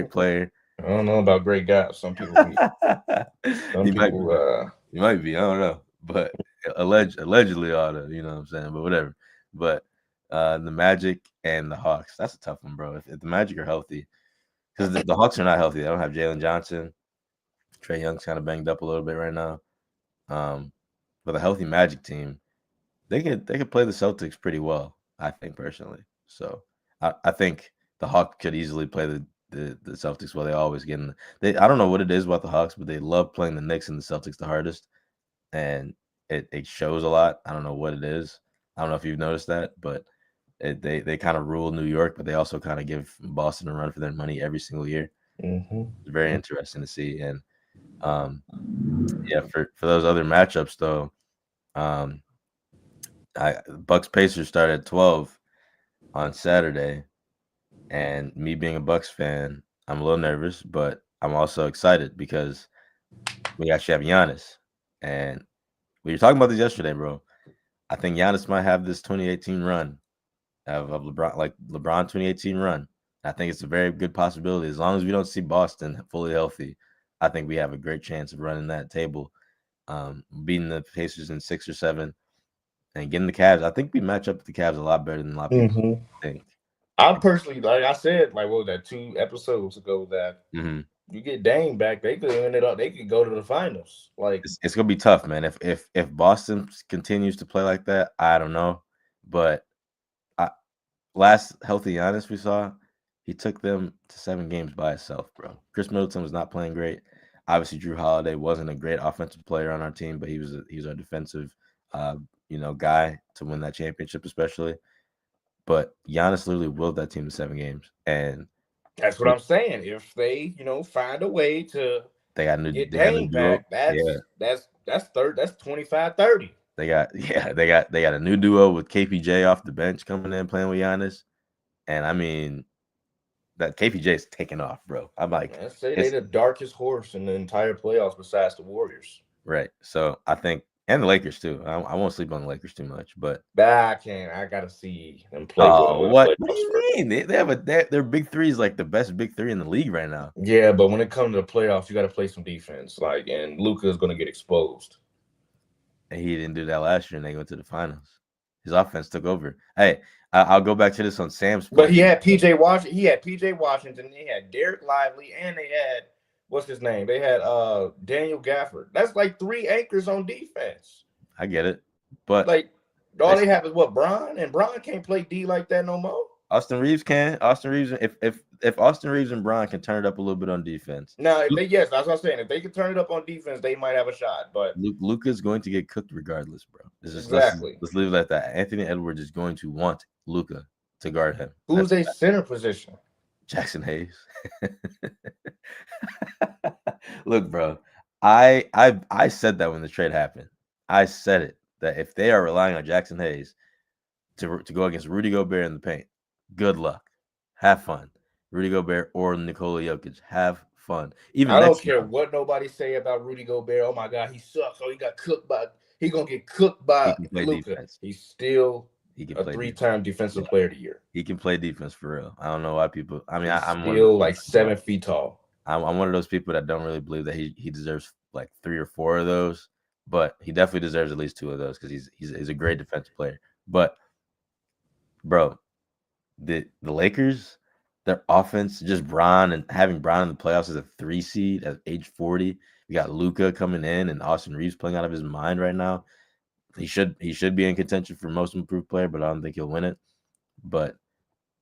player. I don't know about great guys. Some people, He might be. I don't know, but allegedly ought to. You know what I'm saying? But whatever. But the Magic and the Hawks, that's a tough one, bro. If the Magic are healthy, because the Hawks are not healthy. They don't have Jalen Johnson. Trae Young's kind of banged up a little bit right now. But a healthy Magic team, they could play the Celtics pretty well, I think personally. So I think the Hawks could easily play the Celtics. Well, they always get in. I don't know what it is about the Hawks, but they love playing the Knicks and the Celtics the hardest, and it shows a lot. I don't know what it is. I don't know if you've noticed that, but they kind of rule New York, but they also kind of give Boston a run for their money every single year. Mm-hmm. It's very interesting to see. And yeah, for those other matchups though, Bucks Pacers start at 12 on Saturday, and me being a Bucks fan, I'm a little nervous, but I'm also excited because we actually have Giannis. And we were talking about this yesterday, bro. I think Giannis might have this 2018 run of LeBron, like LeBron 2018 run. I think it's a very good possibility. As long as we don't see Boston fully healthy, I think we have a great chance of running that table, beating the Pacers in 6 or 7, and getting the Cavs. I think we match up with the Cavs a lot better than a lot of people think. I personally, like I said, like what was that 2 episodes ago, that you get Dame back, they could end it up. They could go to the finals. Like it's gonna be tough, man. If Boston continues to play like that, I don't know. But last healthy Giannis we saw, he took them to 7 games by himself, bro. Chris Middleton was not playing great. Obviously, Drew Holiday wasn't a great offensive player on our team, but he was our defensive, guy to win that championship, especially. But Giannis literally willed that team to 7 games, and that's what I'm saying. If they, find a way to get Dame back, that's 25-30. They got a new duo with KPJ off the bench coming in playing with Giannis, and I mean that KPJ is taking off, bro. I'm like, I say they're the darkest horse in the entire playoffs besides the Warriors. Right. So I think, and the Lakers too. I won't sleep on the Lakers too much, but I can't. I gotta see them play. What do you mean? They have their big three is like the best big 3 in the league right now. Yeah, but when it comes to the playoffs, you got to play some defense. And Luka is going to get exposed. And he didn't do that last year, and they went to the finals. His offense took over. Hey, I'll go back to this on Sam's point. But he had PJ Washington. He had Derek Lively, and they had what's his name? They had Daniel Gafford. That's like 3 anchors on defense. I get it, but all they have is what, Bron, and Bron can't play D like that no more. Austin Reeves can. Austin Reeves, if Austin Reeves and Bron can turn it up a little bit on defense. Now, that's what I'm saying. If they can turn it up on defense, they might have a shot. But Luka's going to get cooked regardless, bro. Exactly. Let's leave it at that. Anthony Edwards is going to want Luka to guard him. Who's a center position? Jackson Hayes. Look, bro, I said that when the trade happened. I said it, that if they are relying on Jackson Hayes to go against Rudy Gobert in the paint, good luck. Have fun. Rudy Gobert or Nikola Jokic, have fun. I don't care what nobody say about Rudy Gobert. Oh my God, he sucks. Oh, he gonna get cooked by Luka. He's still a 3-time defensive player of the year. He can play defense for real. I don't know why people. I mean, I'm still like 7 feet tall. I'm one of those people that don't really believe that he deserves like 3 or 4 of those, but he definitely deserves at least 2 of those because he's a great defensive player. But bro, the Lakers, their offense, just Bron, and having Bron in the playoffs as a 3 seed at age 40. We got Luka coming in and Austin Reeves playing out of his mind right now. He should be in contention for most improved player, but I don't think he'll win it. But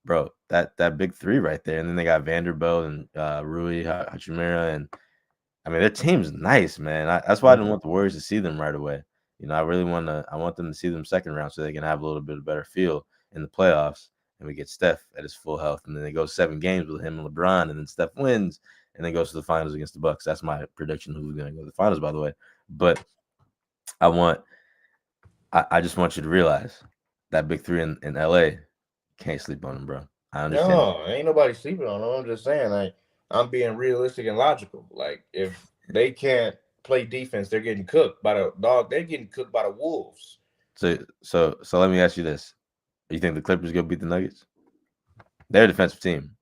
bro, that big 3 right there, and then they got Vanderbilt and Rui Hachimura, and I mean their team's nice, man. That's why I didn't want the Warriors to see them right away. I really want them to see them second round so they can have a little bit of better feel in the playoffs, and we get Steph at his full health, and then they go 7 games with him and LeBron, and then Steph wins and then goes to the finals against the Bucks. That's my prediction who's going to go to the finals, by the way. But I just want you to realize that big 3 in LA, can't sleep on them, bro. I understand. No, ain't nobody sleeping on them. I'm just saying, I'm being realistic and logical. Like, if they can't play defense, they're getting cooked by the dog. They're getting cooked by the Wolves. So let me ask you this: you think the Clippers gonna beat the Nuggets? They're a defensive team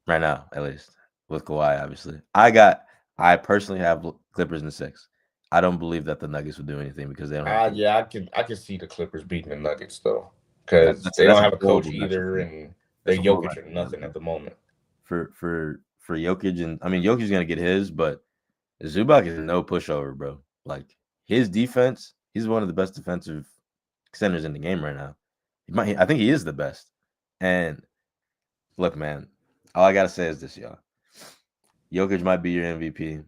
right now, at least with Kawhi. Obviously, I personally have Clippers in 6. I don't believe that the Nuggets will do anything because they don't have. I can see the Clippers beating the Nuggets though, because they don't have a coach either, and they're Jokic or nothing at the moment. For Jokic, and I mean Jokic's gonna get his, but Zubac is no pushover, bro. Like, his defense, he's one of the best defensive centers in the game right now. I think he is the best. And look, man, all I gotta say is this, y'all. Jokic might be your MVP,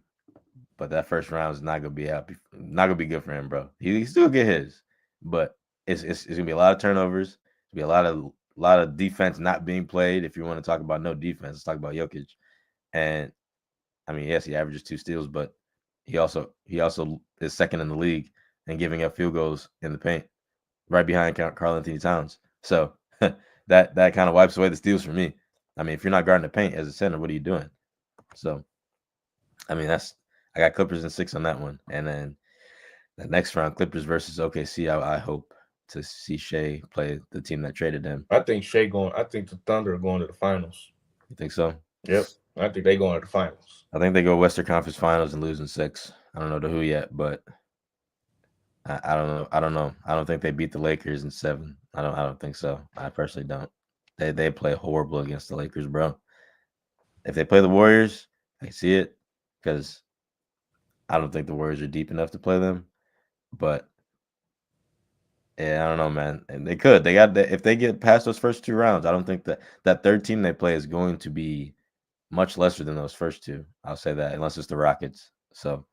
but that first round is not gonna be good for him, bro. He still get his, but it's gonna be a lot of turnovers. It's gonna be a lot of defense not being played. If you want to talk about no defense, let's talk about Jokic. And I mean, yes, he averages 2 steals, but he also is second in the league and giving up field goals in the paint, right behind Karl-Anthony Towns. So that kind of wipes away the steals for me. I mean, if you're not guarding the paint as a center, what are you doing? So, I mean, I got Clippers in 6 on that one, and then the next round, Clippers versus OKC. I hope to see Shea play the team that traded him. I think the Thunder are going to the finals. You think so? Yep. I think they going to the finals. I think they go Western Conference Finals and lose in 6. I don't know to who yet, but I don't know. I don't think they beat the Lakers in 7. I don't think so. I personally don't. They play horrible against the Lakers, bro. If they play the Warriors, I see it, because I don't think the Warriors are deep enough to play them. But yeah, I don't know, man. And they could. They got if they get past those first 2 rounds, I don't think that third team they play is going to be much lesser than those first 2. I'll say that, unless it's the Rockets. So,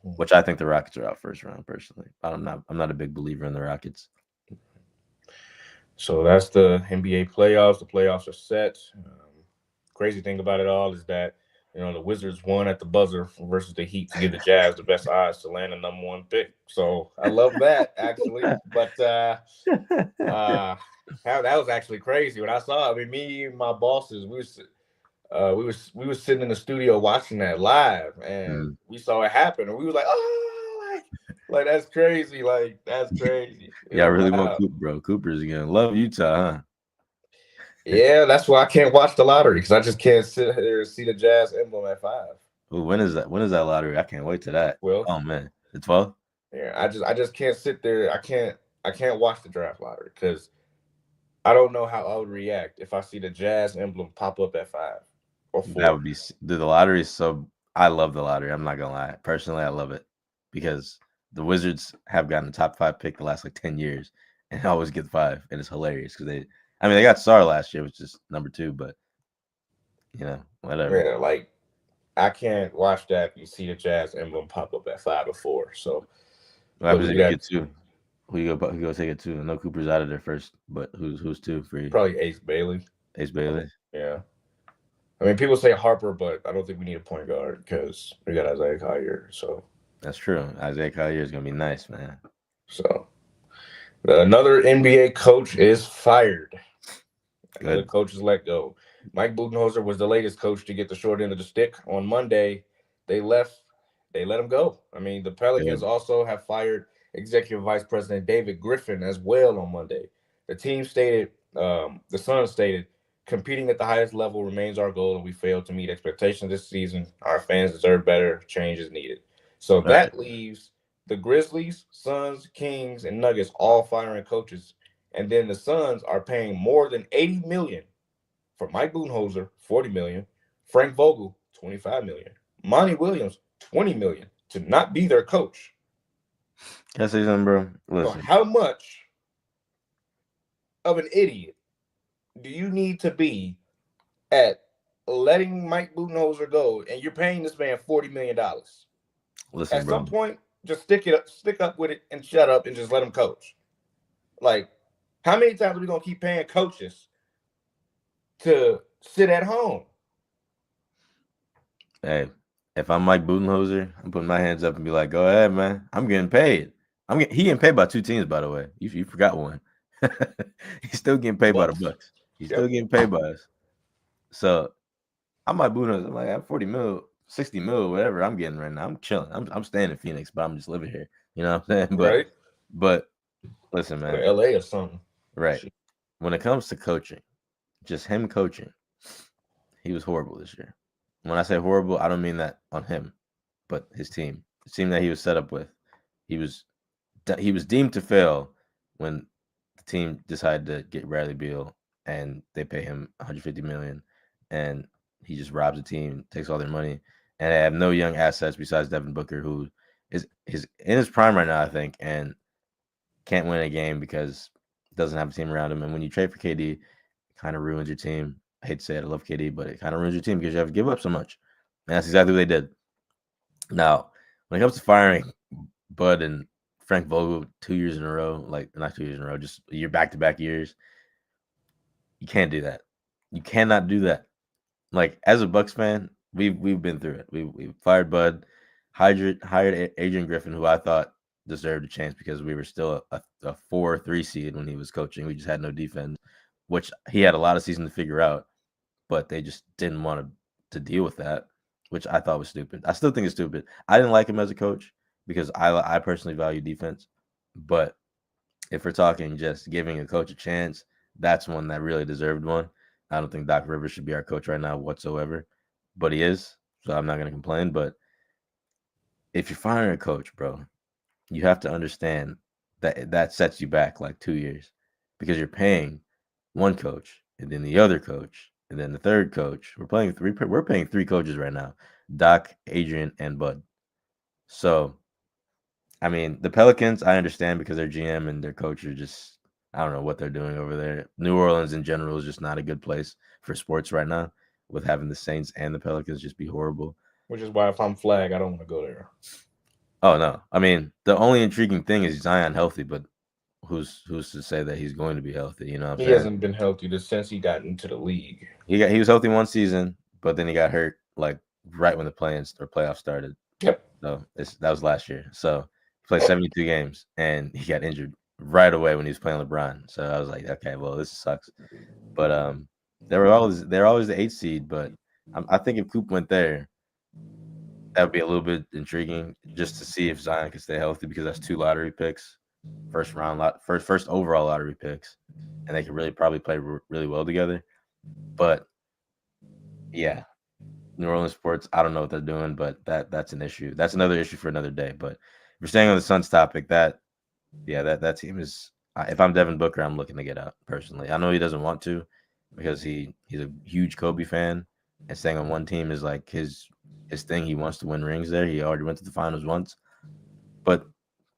which I think the Rockets are out first round personally. I'm not a big believer in the Rockets. So that's the NBA playoffs. The playoffs are set. Crazy thing about it all is that, you know, the Wizards won at the buzzer versus the Heat to give the Jazz the best odds to land a number 1 pick. So I love that, actually. But that was actually crazy when I saw it. I mean, me and my bosses, we were sitting in the studio watching that live, and we saw it happen, and we were like, oh, like that's crazy. Like, that's crazy. Yeah, I really want Cooper, bro. Cooper's gonna love Utah, huh? Yeah, that's why I can't watch the lottery, because I just can't sit here and see the Jazz emblem at 5. Ooh, when is that? When is that lottery? I can't wait to that. Well, oh man, the 12th. Yeah, I just can't sit there. I can't watch the draft lottery, because I don't know how I would react if I see the Jazz emblem pop up at 5 or 4. That would be the lottery is so. I love the lottery. I'm not gonna lie. Personally, I love it because the Wizards have gotten a top 5 pick the last like 10 years and always get 5, and it's hilarious because they got Sarr last year, which is number 2, but you know, whatever. Yeah, like, I can't watch that. You see the Jazz emblem pop up at 5 or 4. So what happens if you get 2? Who you go take it to? I know Cooper's out of there first, but who's 2 for you? Probably Ace Bailey. Ace Bailey. Yeah. I mean, people say Harper, but I don't think we need a point guard because we got Isaiah Collier. So that's true. Isaiah Collier is gonna be nice, man. So another NBA coach is fired. Another coach is let go. Mike Budenholzer was the latest coach to get the short end of the stick. On Monday, they let him go. I mean, the Pelicans also have fired Executive Vice President David Griffin as well on Monday. The team stated, the Suns stated, competing at the highest level remains our goal, and we failed to meet expectations this season. Our fans deserve better. Change is needed. So that leaves the Grizzlies, Suns, Kings, and Nuggets all firing coaches. And then the Suns are paying more than $80 million for Mike Budenholzer, $40 million, Frank Vogel, $25 million, Monty Williams, $20 million to not be their coach. Can I say something, bro? Listen. So how much of an idiot do you need to be at letting Mike Budenholzer go, and you're paying this man $40 million? Listen, at bro. some point, just stick up with it and shut up and just let him coach. Like, how many times are we gonna keep paying coaches to sit at home? Hey, if I'm Mike Budenholzer, I'm putting my hands up and be like, "Go ahead, man. I'm getting paid. He getting paid by 2 teams, by the way. You forgot one. He's still getting paid by the Bucks. He's still getting paid by us. So I might boot him. I'm like, I'm 40 mil, 60 mil, whatever I'm getting right now. I'm chilling. I'm staying in Phoenix, but I'm just living here. You know what I'm saying? Right? But listen, Or man. LA or something. Right. When it comes to coaching, just him coaching, he was horrible this year. When I say horrible, I don't mean that on him, but his team. The team that he was set up with. He was deemed to fail when the team decided to get Bradley Beal and they pay him $150 million, and he just robs the team, takes all their money, and they have no young assets besides Devin Booker, who is in his prime right now, I think, and can't win a game because doesn't have a team around him. And when you trade for KD, it kind of ruins your team. I hate to say it, I love KD, but it kind of ruins your team because you have to give up so much. And that's exactly what they did. Now, when it comes to firing Bud and Frank Vogel 2 years in a row, like not 2 years in a row, just a year back-to-back years, you can't do that. You cannot do that. Like, as a Bucks fan, we've been through it. We fired Bud, hired Adrian Griffin, who I thought deserved a chance because we were still a 4-3 seed when he was coaching. We just had no defense, which he had a lot of season to figure out, but they just didn't want to deal with that, which I thought was stupid. I still think it's stupid. I didn't like him as a coach because I personally value defense, but if we're talking just giving a coach a chance, that's one that really deserved one. I don't think Doc Rivers should be our coach right now whatsoever, but he is, so I'm not going to complain. But if you're firing a coach, bro, you have to understand that sets you back like 2 years because you're paying one coach and then the other coach and then the third coach. We're paying three coaches right now: Doc, Adrian, and Bud. So, I mean, the Pelicans, I understand because their GM and their coach are just, I don't know what they're doing over there. New Orleans in general is just not a good place for sports right now, with having the Saints and the Pelicans just be horrible. Which is why if I'm Flag, I don't want to go there. Oh, no. I mean, the only intriguing thing is Zion healthy, but who's to say that he's going to be healthy? You know what I'm saying? He hasn't been healthy since he got into the league. He was healthy one season, but then he got hurt like right when the playoffs started. Yep. So that was last year. So he played 72 games and he got injured right away when he was playing LeBron. So I was like, okay, well, this sucks. But they're always the 8th seed. But I think if Coop went there, that would be a little bit intriguing just to see if Zion can stay healthy because that's 2 lottery picks, first overall lottery picks, and they can really probably play really well together. But yeah, New Orleans sports, I don't know what they're doing, but that's an issue. That's another issue for another day. But if we're staying on the Suns topic, that team is. If I'm Devin Booker, I'm looking to get out personally. I know he doesn't want to because he's a huge Kobe fan, and staying on one team is like his thing. He wants to win rings there. He already went to the finals once. But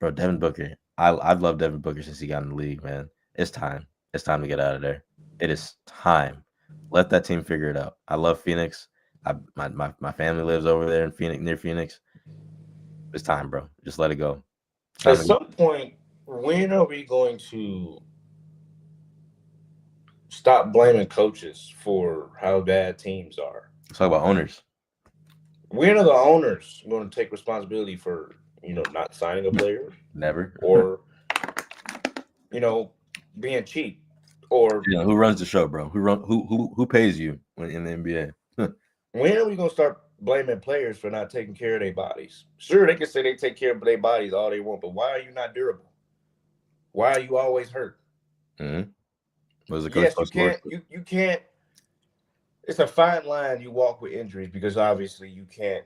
bro, Devin Booker, I've loved Devin Booker since he got in the league, man. It's time. It's time to get out of there. It is time. Let that team figure it out. I love Phoenix. My family lives over there in Phoenix, near Phoenix. It's time, bro. Just let it go. At some point, when are we going to stop blaming coaches for how bad teams are? Let's talk about owners. When are the owners going to take responsibility for, not signing a player? Never. Or, being cheap? Or who runs the show, bro? Who pays you in the NBA? When are we going to start blaming players for not taking care of their bodies? Sure, they can say they take care of their bodies all they want, but why are you not durable? Why are you always hurt? Mm-hmm. Was the coach you can't. It's a fine line you walk with injuries because obviously you can't,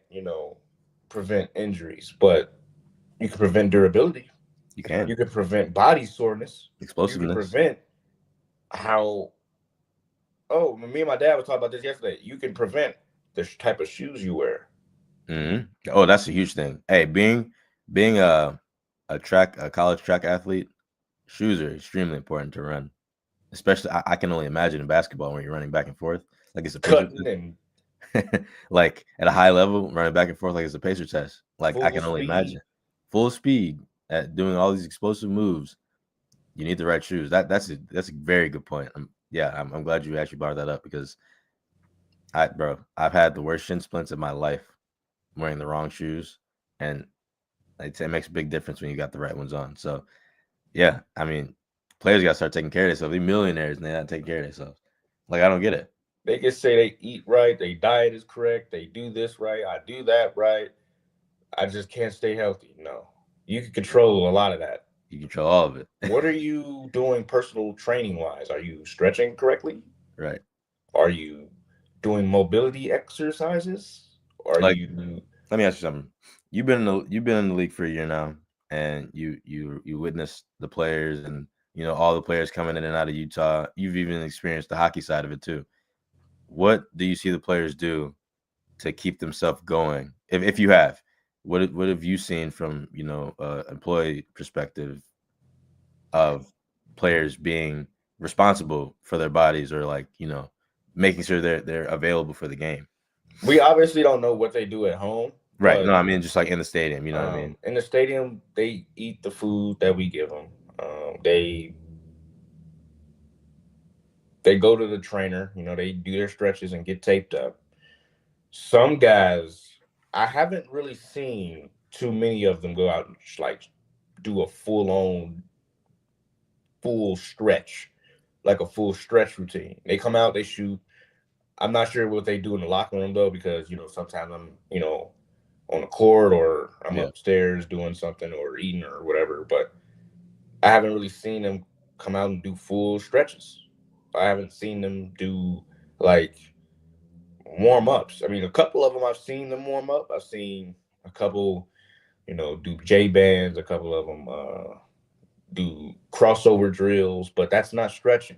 prevent injuries, but you can prevent durability. You can. You can prevent body soreness. Explosiveness. You can prevent me and my dad was talking about this yesterday. You can prevent the type of shoes you wear. Mm-hmm. Oh, that's a huge thing. Hey, being a college track athlete, shoes are extremely important to run. Especially, I can only imagine in basketball when you're running back and forth, like it's a cutting and like at a high level, running back and forth like it's a pacer test. Like I can only imagine full speed at doing all these explosive moves. You need the right shoes. That's a very good point. I'm glad you actually brought that up because I've had the worst shin splints of my life wearing the wrong shoes, and it makes a big difference when you got the right ones on. So yeah, I mean, players got to start taking care of themselves. They're millionaires and they're not taking care of themselves. Like, I don't get it. They can say they eat right, their diet is correct, they do this right, I do that right. I just can't stay healthy. No, you can control a lot of that. You control all of it. What are you doing personal training wise? Are you stretching correctly? Right. Are you doing mobility exercises? Are Like, you? let me ask you something. You've been in the league for a year now, and you witnessed the players and all the players coming in and out of Utah. You've even experienced the hockey side of it too. What do you see the players do to keep themselves going? If you have, what have you seen from employee perspective of players being responsible for their bodies, or making sure they're available for the game? We obviously don't know what they do at home. Right. No, I mean just like in the stadium. You know what I mean? In the stadium, they eat the food that we give them. They go to the trainer. They do their stretches and get taped up. Some guys, I haven't really seen too many of them go out and do a full stretch, like a full stretch routine. They come out, they shoot. I'm not sure what they do in the locker room though, because sometimes I'm on the court or I'm upstairs doing something or eating or whatever. But I haven't really seen them come out and do full stretches. I haven't seen them do warm ups. I mean, a couple of them I've seen them warm up. I've seen a couple, do J bands. A couple of them do crossover drills, but that's not stretching.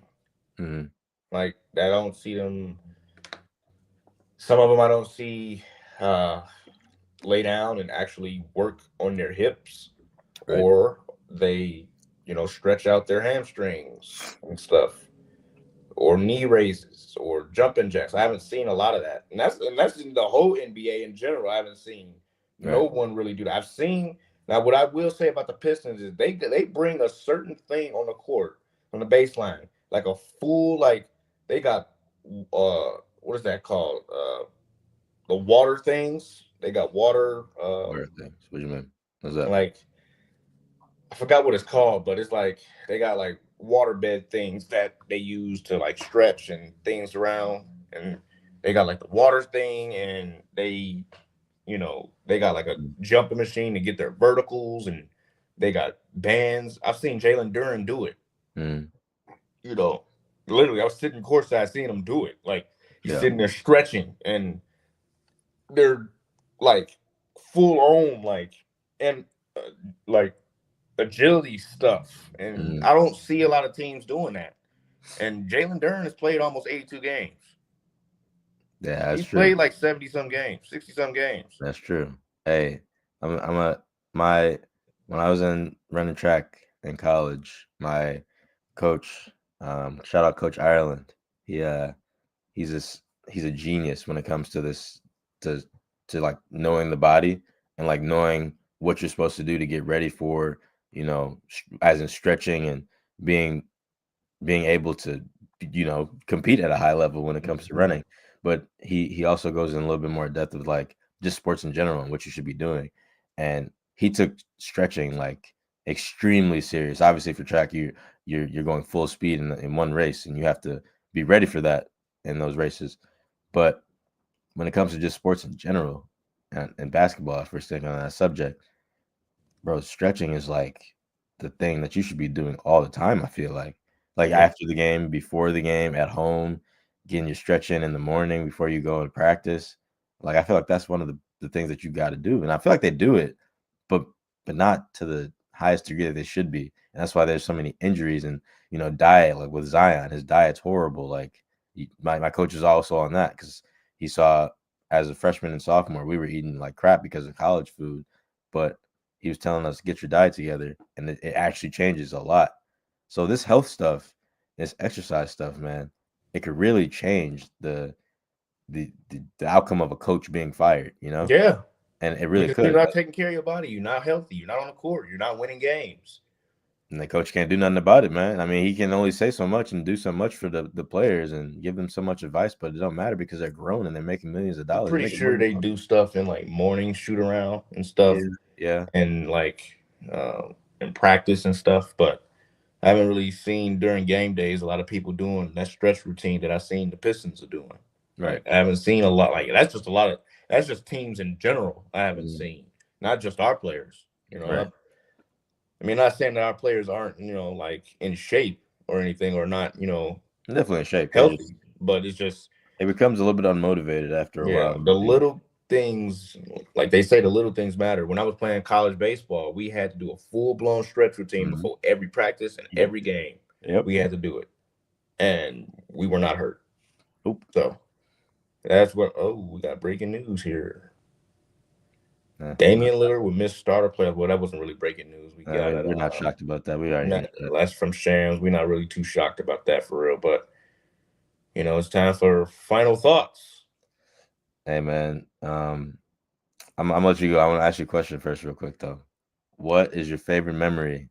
Mm-hmm. Like, I don't see them. Some of them I don't see lay down and actually work on their hips, right. Or they, stretch out their hamstrings and stuff, or knee raises or jumping jacks. I haven't seen a lot of that, and that's in the whole NBA in general. I haven't seen no one really do that. I've seen. Now, what I will say about the Pistons is they bring a certain thing on the court, on the baseline, like a full, they got what is that called? The water things. They got water. Water things. What do you mean? What's that? I forgot what it's called, but it's they got waterbed things that they use to stretch and things around, and they got the water thing, and they got a jumping machine to get their verticals, and they got bands. I've seen Jalen Duren do it. Mm. Literally, I was sitting courtside seeing him do it. He's sitting there stretching, and they're full on and agility stuff. And I don't see a lot of teams doing that. And Jalen Duren has played almost 82 games. Yeah, that's He's true. played 70-some games, 60-some games. That's true. Hey, when I was running track in college, my coach, shout out Coach Ireland. He's a genius when it comes to this, to knowing the body and knowing what you're supposed to do to get ready for, as in stretching and being able to, compete at a high level when it comes to running. But he also goes in a little bit more depth of just sports in general and what you should be doing. And he took stretching extremely serious. Obviously for track, you're going full speed in one race, and you have to be ready for that in those races. But when it comes to just sports in general and basketball, if we're sticking on that subject, bro, stretching is the thing that you should be doing all the time. I feel after the game, before the game, at home, getting your stretch in the morning before you go and practice. I feel like that's one of the things that you got to do. And I feel like they do it, but not to the highest degree that they should be. And that's why there's so many injuries and, diet, with Zion, his diet's horrible. My coach is also on that, because he saw as a freshman and sophomore, we were eating like crap because of college food, but he was telling us, get your diet together, and it actually changes a lot. So this health stuff, this exercise stuff, man, it could really change the outcome of a coach being fired, Yeah. And it really could. You're not taking care of your body. You're not healthy. You're not on the court. You're not winning games. And the coach can't do nothing about it, man. I mean, he can only say so much and do so much for the players and give them so much advice, but it don't matter because they're grown and they're making millions of dollars. I'm pretty sure they do stuff in morning shoot around and stuff. Yeah. And in practice and stuff. But I haven't really seen during game days a lot of people doing that stretch routine that I've seen the Pistons are doing. Right. Like, I haven't seen a lot. Like that's just a lot of that's just teams in general. I haven't Mhm. seen, not just our players. You know, Right. I mean, not saying that our players aren't, like in shape or anything, or not, Definitely in shape. They're healthy, just- but it's just it becomes a little bit unmotivated after a while. the little things, like they say, the little things matter. When I was playing college baseball, we had to do a full-blown stretch routine Mhm. before every practice and every game. Yep. We had to do it, and we were not hurt. Nope. So that's what. Oh, we got breaking news here. Yeah. Damian Lillard would miss starter play. Well, that wasn't really breaking news. We got it. We're not shocked about that. We already knew that. That's from Shams. We're not really too shocked about that for real. But it's time for final thoughts. Hey man, I'm gonna let you go. I want to ask you a question first, real quick though. What is your favorite memory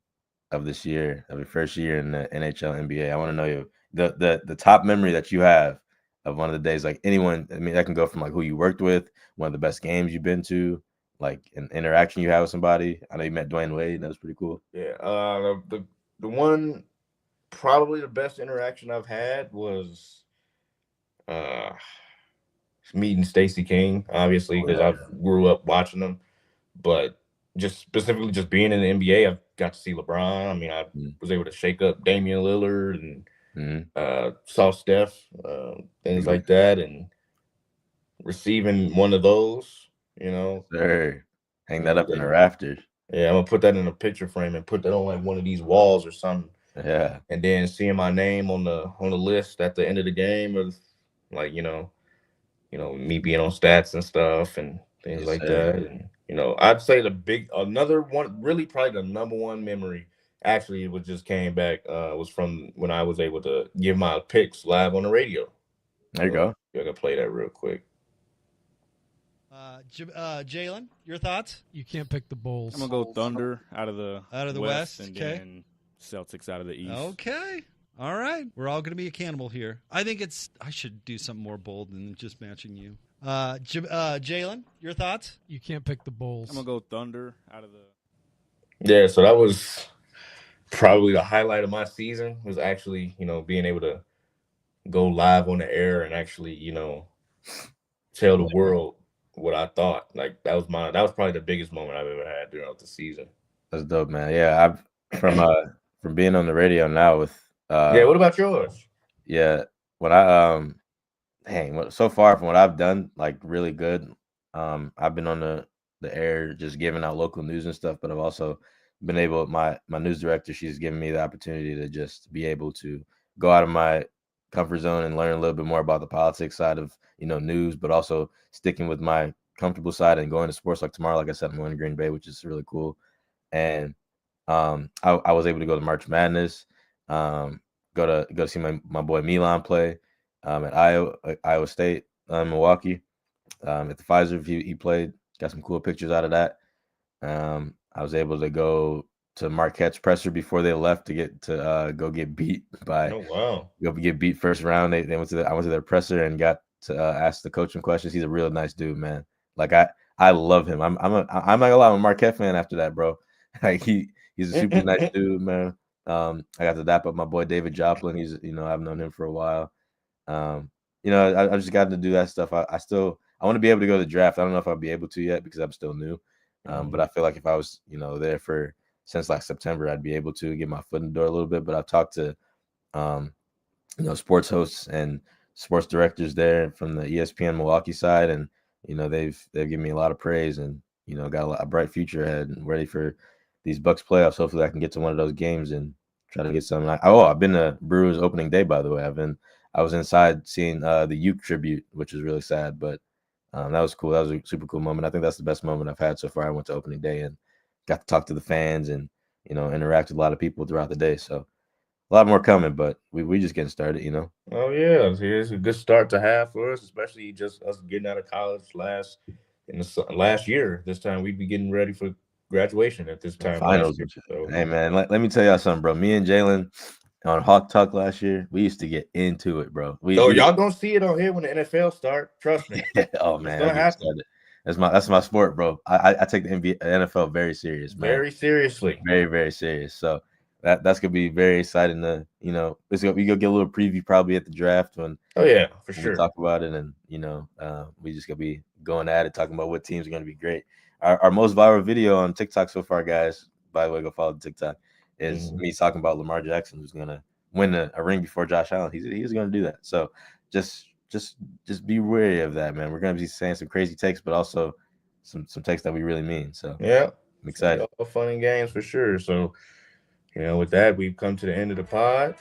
of this year, of your first year in the NHL, NBA? I want to know the top memory that you have of one of the days. Like anyone, I mean, that can go from like who you worked with, one of the best games you've been to, like an interaction you had with somebody. I know you met Dwayne Wade. That was pretty cool. Yeah. The one, probably the best interaction I've had was meeting Stacey King, obviously, because I grew up watching them. But just specifically just being in the NBA, I've got to see LeBron. I mean, I was able to shake up Damian Lillard and saw Steph, things like that, and receiving one of those, Sir, hang that up in the rafters. Yeah, I'm gonna put that in a picture frame and put that on like one of these walls or something. Yeah. And then seeing my name on the list at the end of the game was like, me being on stats and stuff and things like that. And I'd say another one, really probably the number one memory, actually, it just came back, was from when I was able to give my picks live on the radio. There you go. I can play that real quick. Jalen, your thoughts? You can't pick the Bulls. I'm gonna go Thunder out of the West, and okay. then Celtics out of the East. Okay. All right. We're all going to be a cannibal here. I think I should do something more bold than just matching you. Jalen, your thoughts? You can't pick the Bulls. I'm gonna go Thunder out of the. Yeah, so that was probably the highlight of my season, was actually, being able to go live on the air and actually, tell the world what I thought. Like that was probably the biggest moment I've ever had throughout the season. That's dope, man. Yeah, I've from being on the radio now with what about yours? Yeah, when I so far from what I've done, like really good. I've been on the air just giving out local news and stuff, but I've also been able, my news director, she's given me the opportunity to just be able to go out of my comfort zone and learn a little bit more about the politics side of news, but also sticking with my comfortable side and going to sports. Like tomorrow, like I said, I'm going to Green Bay, which is really cool. And I was able to go to March Madness, go to see my boy Milan play at Iowa State, Milwaukee, at the Pfizer. He played, got some cool pictures out of that. I was able to go to Marquette's presser before they left to go get beat by. Oh wow! Go get beat first round. I went to their presser and got to ask the coach some questions. He's a real nice dude, man. Like I love him. I'm not gonna lie, I'm a Marquette fan after that, bro. Like he's a super nice dude, man. I got to dap up my boy David Joplin. He's I've known him for a while. I just got to do that stuff. I want to be able to go to the draft. I don't know if I'll be able to yet because I'm still new. But I feel like if I was there since like September, I'd be able to get my foot in the door a little bit. But I've talked to sports hosts and sports directors there from the ESPN Milwaukee side, and they've given me a lot of praise, and got a bright future ahead and ready for these Bucks playoffs. Hopefully I can get to one of those games and try to get something. I've been to Brewers opening day, by the way. I was inside seeing the Uke tribute, which was really sad, but that was cool. That was a super cool moment. I think that's the best moment I've had so far. I went to opening day and got to talk to the fans and interact with a lot of people throughout the day. So a lot more coming, but we just getting started, Oh yeah, it's a good start to have for us, especially just us getting out of college last year. This time we'd be getting ready for graduation at this time. Finals. So. Hey man, let me tell y'all something, bro. Me and Jalen on Hawk Talk last year, we used to get into it, bro. Y'all gonna see it on here when the NFL start. Trust me. Oh man, that's my sport, bro. I take the NFL very serious, man. Very seriously. Very, very serious. So that's gonna be very exciting to, we gonna get a little preview probably at the draft when Oh yeah, for we sure. talk about it, and we just gonna be going at it, talking about what teams are gonna be great. Our most viral video on TikTok so far, guys, by the way, go follow the TikTok, is me talking about Lamar Jackson, who's gonna win a ring before Josh Allen. He's gonna do that. So just be wary of that, man. We're gonna be saying some crazy takes, but also some takes that we really mean. So yeah, I'm excited. All fun and games for sure. So, with that, we've come to the end of the pod.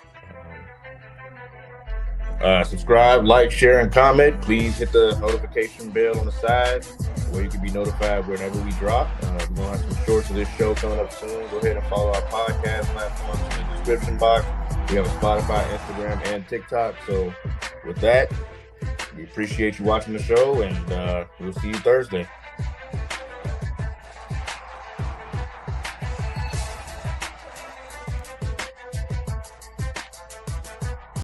Subscribe, like, share, and comment. Please hit the notification bell on the side where you can be notified whenever we drop. We're going to have some shorts of this show coming up soon. Go ahead and follow our podcast platforms in the description box. We have a Spotify, Instagram, and TikTok. So with that, we appreciate you watching the show, and we'll see you Thursday.